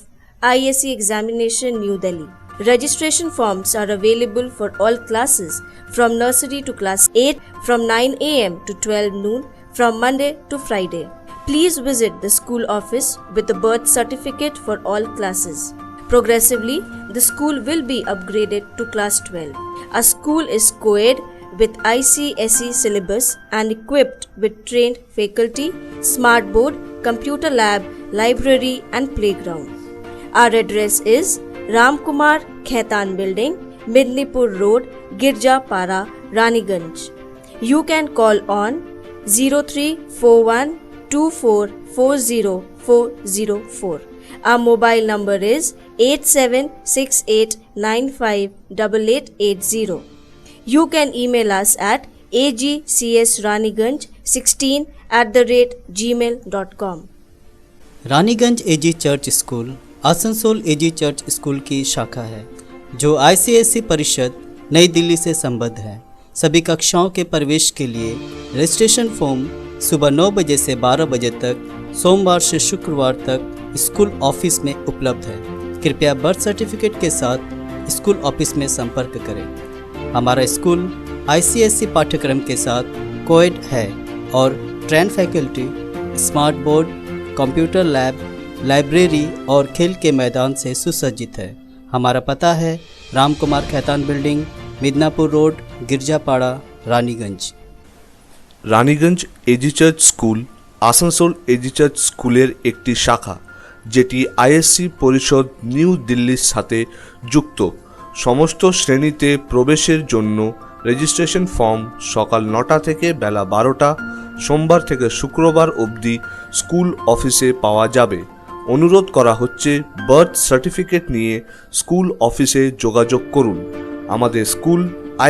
ISC Examination New Delhi. Registration forms are available for all classes from nursery to class 8 from 9 AM to 12 noon from Monday to Friday. Please visit the school office with the birth certificate for all classes. Progressively, the school will be upgraded to class 12. Our school is co-ed with ICSE syllabus and equipped with trained faculty, smart board, computer lab, library and playground. Our address is Ramkumar Khaitan Building, Midnipur Road, Girjapara, Raniganj. You can call on 0341244004. Our mobile number is 8768958880. You can email us at agcsraniganj16@gmail.com. Raniganj AG church school Asansol AG church school की शाखा है जो ICSE परिषद नई दिल्ली से संबद्ध है। सभी कक्षाओं के प्रवेश के लिए रजिस्ट्रेशन फॉर्म सुबह 9 बजे से 12 बजे तक सोमवार से शुक्रवार तक स्कूल ऑफिस में उपलब्ध है। कृपया बर्थ सर्टिफिकेट के साथ स्कूल ऑफिस में संपर्क करें। हमारा स्कूल ICSE पाठ्यक्रम के साथ कोएड है और train faculty, smart board, computer lab, library और खेल के मैदान से सुसज्जित है। हमारा पता है Ram Kumar Khaitan building, Midnapore road, Girjapara, Raniganj. Raniganj AG church school Asansol AG church স্কুলের একটি শাখা, যেটি ISC পরিষদ নিউ দিল্লির সাথে যুক্ত। সমস্ত শ্রেণীতে প্রবেশের জন্য রেজিস্ট্রেশন ফর্ম সকাল 9টা থেকে বেলা 12টা সোমবার থেকে শুক্রবার অবধি স্কুল অফিসে পাওয়া যাবে। অনুরোধ করা হচ্ছে বার্থ সার্টিফিকেট নিয়ে স্কুল অফিসে যোগাযোগ করুন। আমাদের স্কুল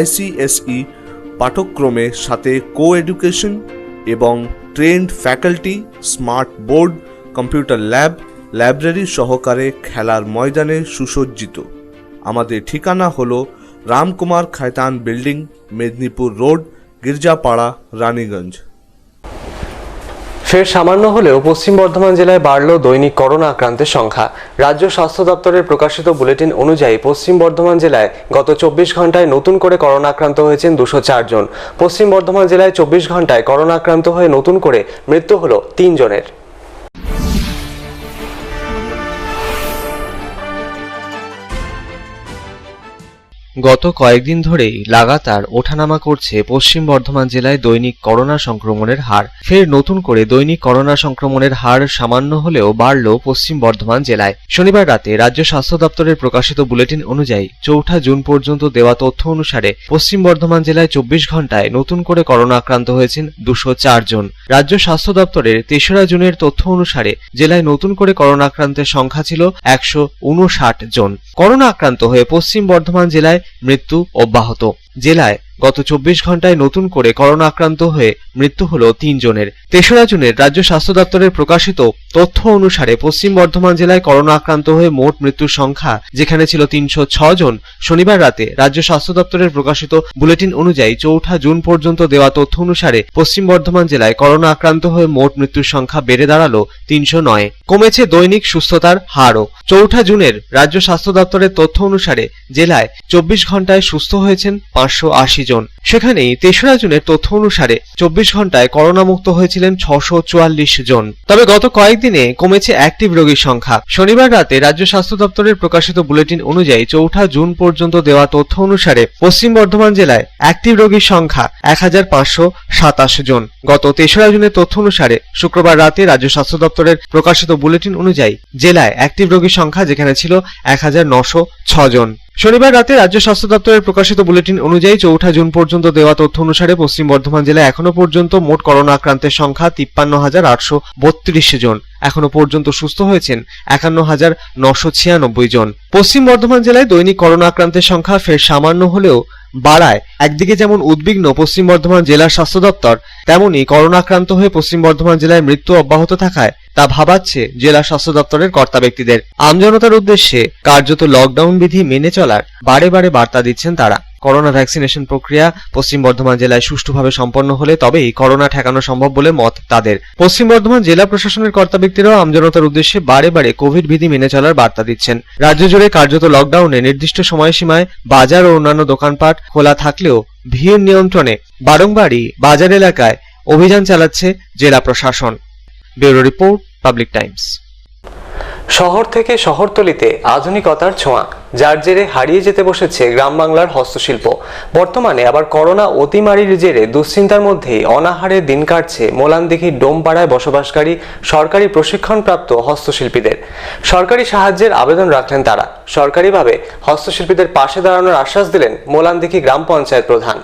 ICSE পাঠ্যক্রমের সাথে কো এডুকেশন এবং trend faculty, smart board, computer lab, library সহকারে খেলার ময়দানে সুসজ্জিত। আমাদের ঠিকানা হলো রামকুমার খায়তান বিল্ডিং, মেদিনীপুর রোড, গির্জাপাড়া, রানীগঞ্জ। ফের সামান্য হলেও পশ্চিম বর্ধমান জেলায় বাড়ল দৈনিক করোনা আক্রান্তের সংখ্যা। রাজ্য স্বাস্থ্য দপ্তরের প্রকাশিত বুলেটিন অনুযায়ী পশ্চিম বর্ধমান জেলায় গত 24 ঘন্টায় নতুন করে করোনা আক্রান্ত হয়েছেন 204 জন। পশ্চিম বর্ধমান জেলায় 24 ঘন্টায় করোনা আক্রান্ত হয়ে নতুন করে মৃত্যু হলো 3 জনের। গত কয়েকদিন ধরেই লাগাতার ওঠানামা করছে পশ্চিম বর্ধমান জেলায় দৈনিক করোনা সংক্রমণের হার। ফের নতুন করে দৈনিক করোনা সংক্রমণের হার সামান্য হলেও বাড়ল পশ্চিম বর্ধমান জেলায়। শনিবার রাতে রাজ্য স্বাস্থ্য দপ্তরের প্রকাশিত বুলেটিন অনুযায়ী 4 জুন পর্যন্ত দেওয়া তথ্য অনুসারে পশ্চিম বর্ধমান জেলায় 24 ঘন্টায় নতুন করে করোনা আক্রান্ত হয়েছেন 204 জন। রাজ্য স্বাস্থ্য দপ্তরের 3রা জুনের তথ্য অনুসারে জেলায় নতুন করে করোনা আক্রান্তের সংখ্যা ছিল 159 জন। করোনা আক্রান্ত হয়ে পশ্চিম বর্ধমান জেলায় মৃত্যু অব্যাহত। জেলায় গত 24 ঘন্টায় নতুন করে করোনা আক্রান্ত হয়ে মৃত্যু হলো 3 জনের। 3রা জুনের রাজ্য স্বাস্থ্য দপ্তরের প্রকাশিত তথ্য অনুসারে পশ্চিম বর্ধমান জেলায় করোনা আক্রান্ত হয়ে মোট মৃত্যুর সংখ্যা যেখানে ছিল 306 জন, শনিবার রাতে রাজ্য স্বাস্থ্য দপ্তরের প্রকাশিত বুলেটিন অনুযায়ী 4 জুন পর্যন্ত দেওয়া তথ্য অনুসারে পশ্চিম বর্ধমান জেলায় করোনা আক্রান্ত হয়ে মোট মৃত্যুর সংখ্যা বেড়ে দাঁড়ালো 309। কমেছে দৈনিক সুস্থতার হারও। 4 জুনের রাজ্য স্বাস্থ্য দপ্তরের তথ্য অনুসারে জেলায় 24 ঘন্টায় সুস্থ হয়েছেন 580 জন। সেখানেই 3রা জুনের তথ্য অনুসারে 24 ঘন্টায় করোনা মুক্ত হয়েছিলেন 644 জন। তবে গত কয়েকদিনে কমেছে অ্যাক্টিভ রোগীর সংখ্যা। শনিবার রাতে রাজ্য স্বাস্থ্য দপ্তরের প্রকাশিত বুলেটিন অনুযায়ী 4 জুন পর্যন্ত দেওয়া তথ্য অনুসারে পশ্চিম বর্ধমান জেলায় অ্যাক্টিভ রোগীর সংখ্যা 1527 জন। গত 3রা জুনের তথ্য অনুসারে শুক্রবার রাতে রাজ্য স্বাস্থ্য দপ্তরের প্রকাশিত বুলেটিন অনুযায়ী জেলায় অ্যাক্টিভ রোগীর সংখ্যা যেখানে ছিল 1906 জন। শনিবার রাতে রাজ্য স্বাস্থ্য দপ্তরের প্রকাশিত বুলেটিন অনুযায়ী 4 জুন পর্যন্ত দেওয়া তথ্য অনুসারে পশ্চিম বর্ধমান জেলায় এখনো পর্যন্ত মোট করোনা আক্রান্তের সংখ্যা 53,832 জন। এখনো পর্যন্ত সুস্থ হয়েছেন 51,996 জন। পশ্চিম বর্ধমান জেলায় দৈনিক করোনা আক্রান্তের সংখ্যা ফের সামান্য হলেও বাড়ায় একদিকে যেমন উদ্বিগ্ন পশ্চিম বর্ধমান জেলার স্বাস্থ্য দপ্তর, তেমনি করোনা আক্রান্ত হয়ে পশ্চিম বর্ধমান জেলায় মৃত্যু অব্যাহত থাকায় তা ভাবাচ্ছে জেলা স্বাস্থ্য দপ্তরের কর্তা ব্যক্তিদের। আমজনতার উদ্দেশ্যে কার্যত লকডাউন বিধি মেনে চলার বারে বারে বার্তা দিচ্ছেন তারা। করোনা ভ্যাকসিনেশন প্রক্রিয়া পশ্চিম বর্ধমান জেলায় সুষ্ঠুভাবে সম্পন্ন হলে তবেই করোনা ঠেকানো সম্ভব বলে মত তাদের। পশ্চিম বর্ধমান জেলা প্রশাসনের কর্তা ব্যক্তিরাও আমজনতার উদ্দেশ্যে বারে বারে কোভিড বিধি মেনে চলার বার্তা দিচ্ছেন। রাজ্য জুড়ে কার্যত লকডাউনে নির্দিষ্ট সময়সীমায় বাজার ও অন্যান্য দোকানপাট খোলা থাকলেও ভিড় নিয়ন্ত্রণে বারংবারই বাজার এলাকায় অভিযান চালাচ্ছে জেলা প্রশাসন। Bureau report, public Times. শহর থেকে শহরতলিতে আধুনিকতার ছোঁয়া, যার জেরে হারিয়ে যেতে বসেছে গ্রাম বাংলার হস্তশিল্প। বর্তমানে আবার করোনা অতিমারির জেরে দুশ্চিন্তার মধ্যেই অনাহারে দিন কাটছে মোলানদিঘির ডোমপাড়ায় বসবাসকারী সরকারি প্রশিক্ষণপ্রাপ্ত হস্তশিল্পীদের। সরকারি সাহায্যের আবেদন রাখলেন তারা। সরকারিভাবে হস্তশিল্পীদের পাশে দাঁড়ানোর আশ্বাস দিলেন মোলানদিঘি গ্রাম পঞ্চায়েত প্রধান।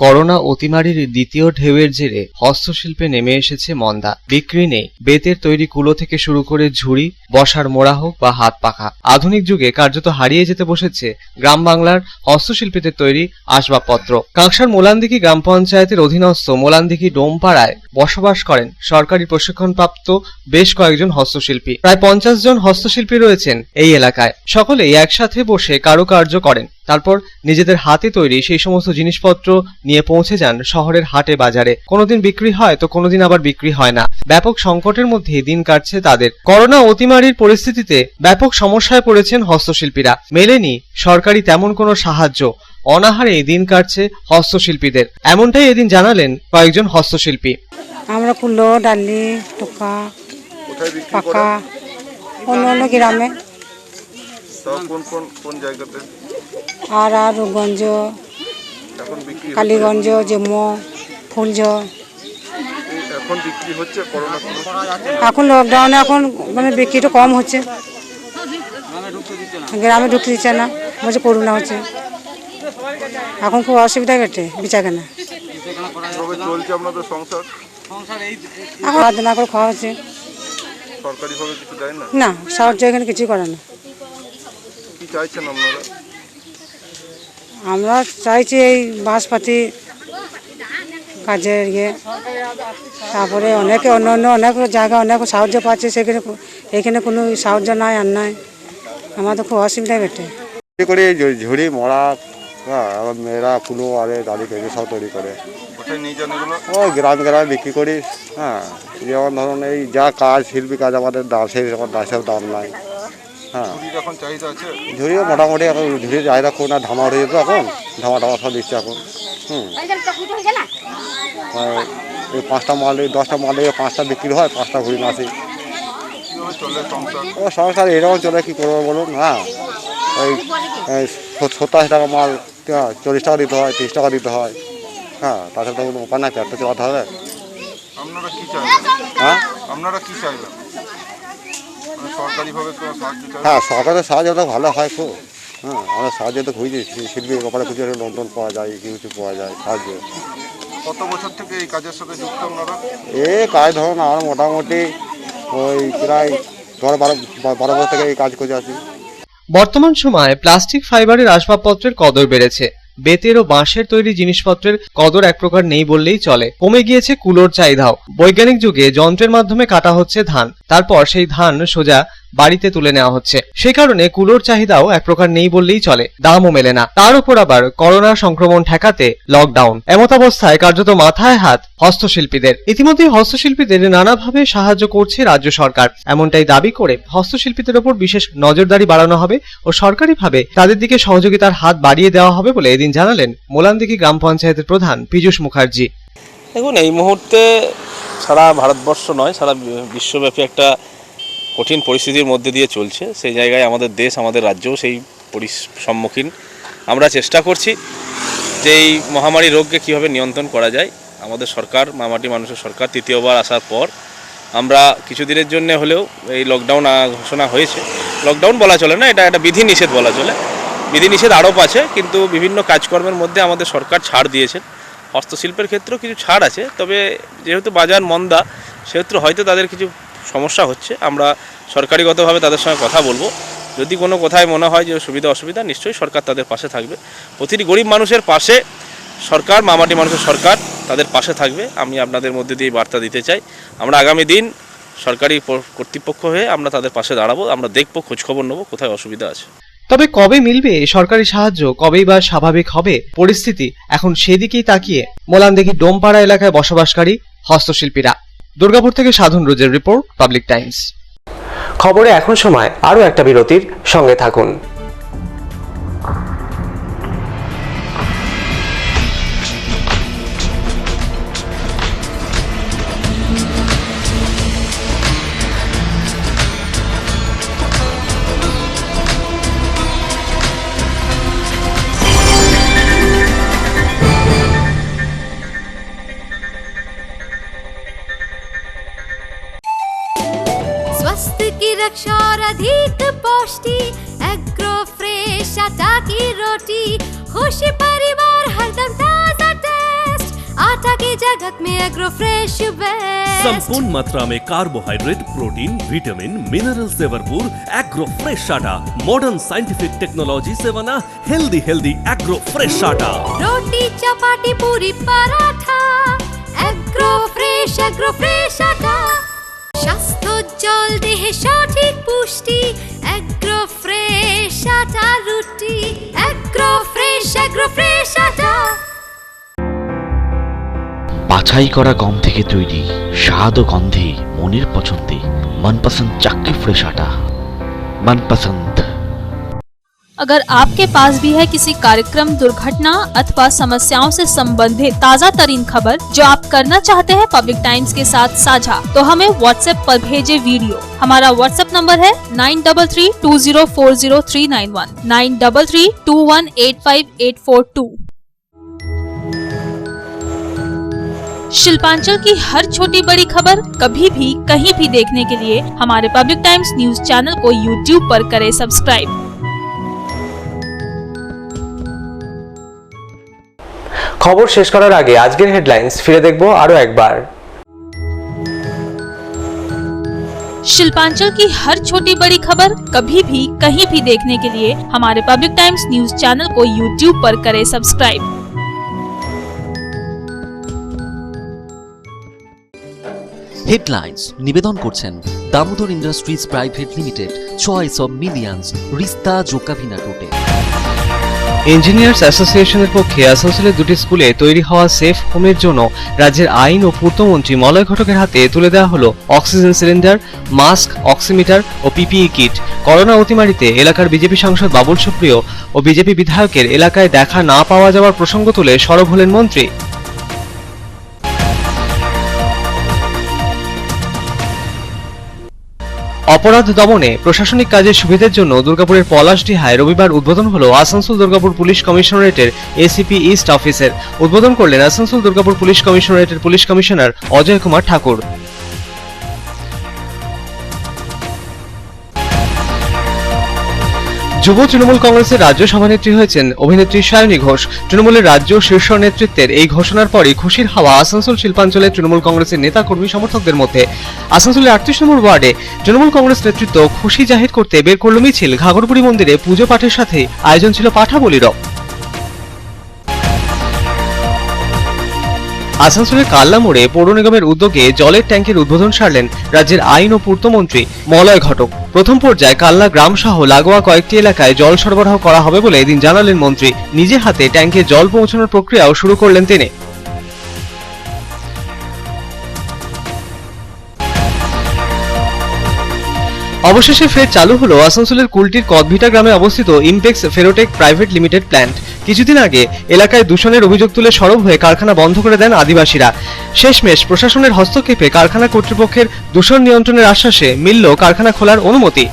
করোনা অতিমারির দ্বিতীয় ঢেউয়ের জেরে হস্তশিল্পে নেমে এসেছে মন্দা। বিক্রি নেই বেতের তৈরি কুলো থেকে শুরু করে ঝুড়ি, বসার মোড়া হোক বা হাত পাখা। আধুনিক যুগে কার্যত হারিয়ে যেতে বসেছে গ্রাম বাংলার হস্তশিল্পীদের তৈরি আসবাবপত্র। কাঁকসার মোলানদিঘি গ্রাম পঞ্চায়েতের অধীনস্থ মোলানদিঘি ডোমপাড়ায় বসবাস করেন সরকারি প্রশিক্ষণপ্রাপ্ত বেশ কয়েকজন হস্তশিল্পী। প্রায় 50 জন হস্তশিল্পী রয়েছেন এই এলাকায়। সকলেই একসাথে বসে কারুকার্য করেন, তারপর নিজেদের হাতে তৈরি সেই সমস্ত জিনিসপত্র নিয়ে পৌঁছে যান শহরের হাটে বাজারে। কোনোদিন বিক্রি হয় তো কোনোদিন আবার বিক্রি হয় না। ব্যাপক সংকটের মধ্যে দিন কাটছে তাদের। করোনা অতিমারির পরিস্থিতিতে ব্যাপক সমস্যায় পড়েছেন হস্তশিল্পীরা। মেলেনি সরকারি তেমন কোনো সাহায্য। অনাহারে দিন কাটছে হস্তশিল্পীদের, এমনটাই এদিন জানালেন কয়েকজন হস্তশিল্পী। আমরা কুলো, ডালি, টোকা, পাকা অন্য অন্য গ্রামে, কোন জায়গাতে? আর রূপগঞ্জ, কালীগঞ্জ, জম্মু, ফুলঝড়। এখন বিক্রি হচ্ছে করোনা? এখন লকডাউনে এখন মানে বিক্রিটা কম হচ্ছে, গ্রামে ঢুকতে দিচ্ছে না, বলছে করোনা হচ্ছে। এখন খুব অসুবিধা কেটে বিচার কেনা। চলছে আপনাদের সংসার? এখন রাত না করে খাওয়া হচ্ছে। সরকারিভাবে কিছু দেয় না? না, সাহায্য এখানে কিছুই করে না। কি চাইছেন আপনারা? আমরা চাইছি এই বাঁশপাতি কাজের ইয়ে, তারপরে অনেকে অন্য অন্য অনেক জায়গায় অনেক সাহায্য পাচ্ছে, সেখানে এখানে কোনো সাহায্য নাই আর নাই। আমাদের খুব অসুবিধা বেটে করে ঝুড়ি মরা, আবার মেয়েরা কুলো আরে ডালি থেকে সব তৈরি করে। কোথায় নিয়ে যান এগুলো? ও গ্রামে বিক্রি করি। হ্যাঁ, যেমন ধরুন এই যা কাজ শিল্পী কাজ আমাদের দাম, সেই রকম দাসের দাম নাই। হ্যাঁ, এখন চাহিদা আছে? ঝুড়িও মোটামুটি এখন ঝুড়ির চাহিদা খুব না, ধামা উঠে যেত এখন, ধামা সব দিচ্ছে এখন। এই 5টা মাল, 10টা মালে 5টা বিক্রি হয়, 5টা ঘুরি মাসি। ও সংসার এরকম চলে, কী করবো বলুন। হ্যাঁ, ওই 87 টাকা মাল 40 টাকা দিতে হয়, 30 টাকা দিতে হয়। হ্যাঁ, তাছাড়া তো কোনো উপায় নাই, পেটটা চালাতে হবে। আপনারা কি চাইবেন? হ্যাঁ, আপনারা কি চাইবেন? সরকারিভাবে কোনো সাহায্য চাইবেন? হ্যাঁ, সরকারের সাহায্য তো ভালো হয় খুব। হ্যাঁ, আমরা সাহায্য তো খুঁজছি, শিল্পীর ব্যাপারে কিছু লোন পাওয়া যায়, কিছু পাওয়া যায় সাহায্য। কত বছর থেকে এই কাজের সাথে যুক্ত আপনারা? এই কাজ ধরুন আমার মোটামুটি ওই প্রায় 12 বছর থেকে এই কাজ করে আছি। বর্তমান সময়ে প্লাস্টিক ফাইবারের আসবাবপত্রের কদর বেড়েছে। বেতের ও বাঁশের তৈরি জিনিসপত্রের কদর এক প্রকার নেই বললেই চলে। কমে গিয়েছে কুলোর চাহিদাও। বৈজ্ঞানিক যুগে যন্ত্রের মাধ্যমে কাটা হচ্ছে ধান, তারপর সেই ধান সোজা বাড়িতে তুলে নেওয়া হচ্ছে। সেই কারণে কুলোর চাহিদাও এক প্রকার নেই বললেই চলে, দামও মেলে না। তার উপর আবার করোনা সংক্রমণ ঠেকাতে লকডাউন, এমতাবস্থায় কার্যত মাথায় হাত হস্তশিল্পীদের। ইতিমধ্যে হস্তশিল্পীদের নানাভাবে সাহায্য করছে রাজ্য সরকার, এমনটাই দাবি করে হস্তশিল্পীদের উপর বিশেষ নজরদারি বাড়ানো হবে ও সরকারিভাবে তাদের দিকে সহযোগিতার হাত বাড়িয়ে দেওয়া হবে বলে এদিন জানালেন মোলানদিঘি গ্রাম পঞ্চায়েতের প্রধান পীযূষ মুখার্জি। দেখুন, এই মুহূর্তে সারা ভারতবর্ষ নয়, সারা বিশ্বব্যাপী একটা কঠিন পরিস্থিতির মধ্যে দিয়ে চলছে। সেই জায়গায় আমাদের দেশ, আমাদের রাজ্যও সেই সম্মুখীন। আমরা চেষ্টা করছি যে এই মহামারী রোগকে কীভাবে নিয়ন্ত্রণ করা যায়। আমাদের সরকার, মামাটি মানুষের সরকার তৃতীয়বার আসার পর আমরা কিছুদিনের জন্য হলেও এই লকডাউন ঘোষণা হয়েছে। লকডাউন বলা চলে না, এটা একটা বিধিনিষেধ বলা চলে। বিধিনিষেধ আরোপ আছে, কিন্তু বিভিন্ন কাজকর্মের মধ্যে আমাদের সরকার ছাড় দিয়েছেন। হস্তশিল্পের ক্ষেত্রেও কিছু ছাড় আছে, তবে যেহেতু বাজার মন্দা সেহেতু হয়তো তাদের কিছু সমস্যা হচ্ছে। আমরা সরকারিগতভাবে তাদের সঙ্গে কথা বলবো। যদি কোনো কোথায় মনে হয় যে সুবিধা অসুবিধা, নিশ্চয়ই সরকার তাদের পাশে থাকবে। প্রতিটি গরিব মানুষের পাশে সরকার, মামাটি মানুষের সরকার তাদের পাশে থাকবে। আমি আপনাদের মধ্যে দিয়ে বার্তা দিতে চাই। আমরা আগামী দিন সরকারি কর্তৃপক্ষ হয়ে আমরা তাদের পাশে দাঁড়াবো। আমরা দেখবো, খোঁজখবর নেবো কোথায় অসুবিধা আছে। তবে কবে মিলবে সরকারি সাহায্য, কবেই বা স্বাভাবিক হবে পরিস্থিতি, এখন সেদিকেই তাকিয়ে মোলানদিঘি ডোমপাড়া এলাকায় বসবাসকারী হস্তশিল্পীরা। দুর্গাপুর থেকে সাধন রোজের রিপোর্ট, পাবলিক টাইমস। খবরে এখন সময় আরও একটা বিরতির, সঙ্গে থাকুন। स्वास्थ्य की रक्षा और अधिक पौष्टि, एग्रो फ्रेश आटा की रोटी, खुशी परिवार हरदम ताजा जगत में एग्रो फ्रेश बेस्ट। संपूर्ण मात्रा में कार्बोहाइड्रेट, प्रोटीन, विटामिन, मिनरल से भरपूर एग्रो फ्रेश आटा, मॉडर्न साइंटिफिक टेक्नोलॉजी से बना हेल्दी एग्रो फ्रेश आटा। रोटी चपाटी पूरी पराठा, एग्रो फ्रेश आटा। স্বাস্থ্য জল দেহে সঠিক পুষ্টি, এগ্রো ফ্রেশ আটা রুটি, এগ্রো ফ্রেশ আটা। বাছাই করা গম থেকে তৈরি, স্বাদ ও গন্ধে মনের পছন্দে मनपसंद चक्की फ्रेश आटा, मनपसंद। अगर आपके पास भी है किसी कार्यक्रम, दुर्घटना अथवा समस्याओं से संबंधित ताज़ा तरीन खबर जो आप करना चाहते हैं पब्लिक टाइम्स के साथ साझा, तो हमें व्हाट्सएप पर भेजे वीडियो। हमारा व्हाट्सएप नंबर है 9332040391, 9332185842। शिल्पांचल की हर छोटी बड़ी खबर कभी भी कहीं भी देखने के लिए हमारे पब्लिक टाइम्स न्यूज चैनल को यूट्यूब पर करें सब्सक्राइब। খবর শেষ করার আগে আজকের হেডলাইন্স ফিরে দেখব আরো একবার। शिल्पांचल की हर छोटी बड़ी खबर कभी भी कहीं भी देखने के लिए हमारे पब्लिक टाइम्स न्यूज चैनल को यूट्यूब पर करें सब्सक्राइब। হেডলাইন্স নিবেদন করছেন Damodar industries private limited, choice of millions, রিস্তা জোকাভিনা টোটে। ইঞ্জিনিয়ার্স অ্যাসোসিয়েশনের পক্ষে আসানসোলের দুটি স্কুলে তৈরি হওয়া সেফ হোমের জন্য রাজ্যের আইন ও পূর্তমন্ত্রী মলয় ঘটকের হাতে তুলে দেওয়া হলো অক্সিজেন সিলিন্ডার, মাস্ক, অক্সিমিটার ও পিপিই কিট। করোনা অতিমারিতে এলাকার বিজেপি সাংসদ বাবুল সুপ্রিয় ও বিজেপি বিধায়কের এলাকায় দেখা না পাওয়া যাওয়ার প্রসঙ্গ তুলে সরব হলেন মন্ত্রী। অপরাধ দমনে প্রশাসনিক কাজের সুবিধার জন্য দুর্গাপুরের পলাশডিহায় রবিবার উদ্বোধন হলো আসানসোল দুর্গাপুর পুলিশ কমিশনারেটের এসিপি ইস্ট অফিসের। উদ্বোধন করলেন আসানসোল দুর্গাপুর পুলিশ কমিশনারেটের পুলিশ কমিশনার অজয় কুমার ঠাকুর। যুব তৃণমূল কংগ্রেসের রাজ্য সভানেত্রী হয়েছেন অভিনেত্রী সায়নী ঘোষ। তৃণমূলের রাজ্য শীর্ষ নেতৃত্বের এই ঘোষণার পরই খুশির হাওয়া আসানসোল শিল্পাঞ্চলের তৃণমূল কংগ্রেসের নেতা কর্মী সমর্থকদের মধ্যে। আসানসোলের 38 নম্বর ওয়ার্ডে তৃণমূল কংগ্রেস নেতৃত্ব খুশি জাহির করতে বের করল মিছিল। ঘাগরপুরি মন্দিরে পুজো পাঠের সাথে আয়োজন ছিল পাঠা বলিরও। আসানসোলের কাল্লা মোড়ে পৌর নিগমের উদ্যোগে জলের ট্যাঙ্কের উদ্বোধন সারলেন রাজ্যের আইন ও পূর্তমন্ত্রী মলয় ঘটক। প্রথম পর্যায়ে কাল্লা গ্রাম সহ লাগোয়া কয়েকটি এলাকায় জল সরবরাহ করা হবে বলে এদিন জানালেন মন্ত্রী। নিজে হাতে ট্যাঙ্কে জল পৌঁছানোর প্রক্রিয়াও শুরু করলেন তিনি। অবশেষে ফের চালু হলো আসানসোলের কুলটির কদভিটা গ্রামে অবস্থিত ইমপেক্স ফেরোটেক প্রাইভেট লিমিটেড প্ল্যান্ট। কিছুদিন আগে এলাকায় দূষণের অভিযোগ তুলে সরব হয়ে কারখানা বন্ধ করে দেন আদিবাসীরা। শেষমেশ প্রশাসনের হস্তক্ষেপে কারখানা কর্তৃপক্ষের দূষণ নিয়ন্ত্রণের আশ্বাসে মিলল কারখানা খোলার অনুমতি।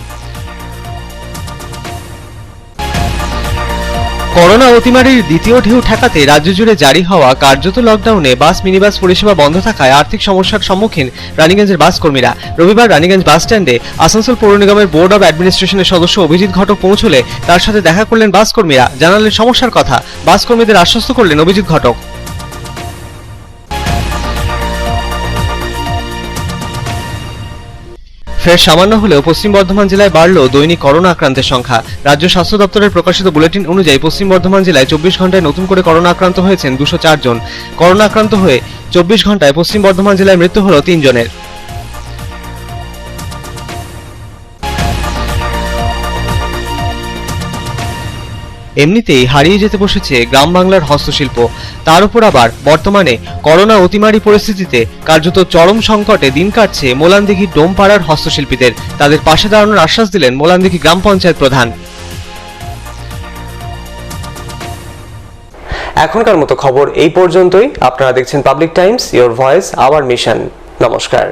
করোনা অতিমারির দ্বিতীয় ঢেউ ঠেকাতে রাজ্য জুড়ে জারি হওয়া কার্যত লকডাউনে বাস মিনিবাস পরিষেবা বন্ধ থাকায় আর্থিক সমস্যার সম্মুখীন রানীগঞ্জের বাস কর্মীরা। রবিবার রানীগঞ্জ বাস স্ট্যান্ডে আসানসোল পৌর নিগমের বোর্ড অব অ্যাডমিনিস্ট্রেশনের সদস্য অভিজিৎ ঘটক পৌঁছলে তার সাথে দেখা করলেন বাস কর্মীরা। জানালেন সমস্যার কথা, বাস কর্মীদের আশ্বস্ত করলেন অভিজিৎ ঘটক। ফের সামান্য হলেও পশ্চিম বর্ধমান জেলায় বাড়ল দৈনিক করোনা আক্রান্তের সংখ্যা। রাজ্য স্বাস্থ্য দপ্তরের প্রকাশিত বুলেটিন অনুযায়ী পশ্চিম বর্ধমান জেলায় 24 ঘন্টায় নতুন করে করোনা আক্রান্ত হয়েছেন 204 জন। করোনা আক্রান্ত হয়ে 24 ঘন্টায় পশ্চিম বর্ধমান জেলায় মৃত্যু হল 3 জনের। এমনিতেই হারিয়ে যেতে বসেছে গ্রাম বাংলার হস্তশিল্প, তার উপর আবার বর্তমানে করোনা অতিমারি পরিস্থিতিতে কার্যত চরম সংকটে দিন কাটছে মোলানদিঘি ডোমপাড়ার হস্তশিল্পীদের। তাদের পাশে দাঁড়ানোর আশ্বাস দিলেন মোলানদিঘি গ্রাম পঞ্চায়েত প্রধান। এখনকার মতো খবর এই পর্যন্তই। আপনারা দেখছেন public Times, your voice hour mission. নমস্কার।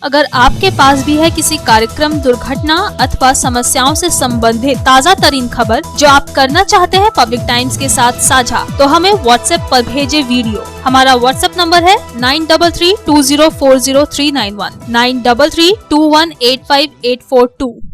अगर आपके पास भी है किसी कार्यक्रम, दुर्घटना अथवा समस्याओं से संबंधित ताज़ा तरीन खबर जो आप करना चाहते हैं पब्लिक टाइम्स के साथ साझा, तो हमें व्हाट्सएप पर भेजे वीडियो। हमारा व्हाट्सएप नंबर है 9332040391 9332185842।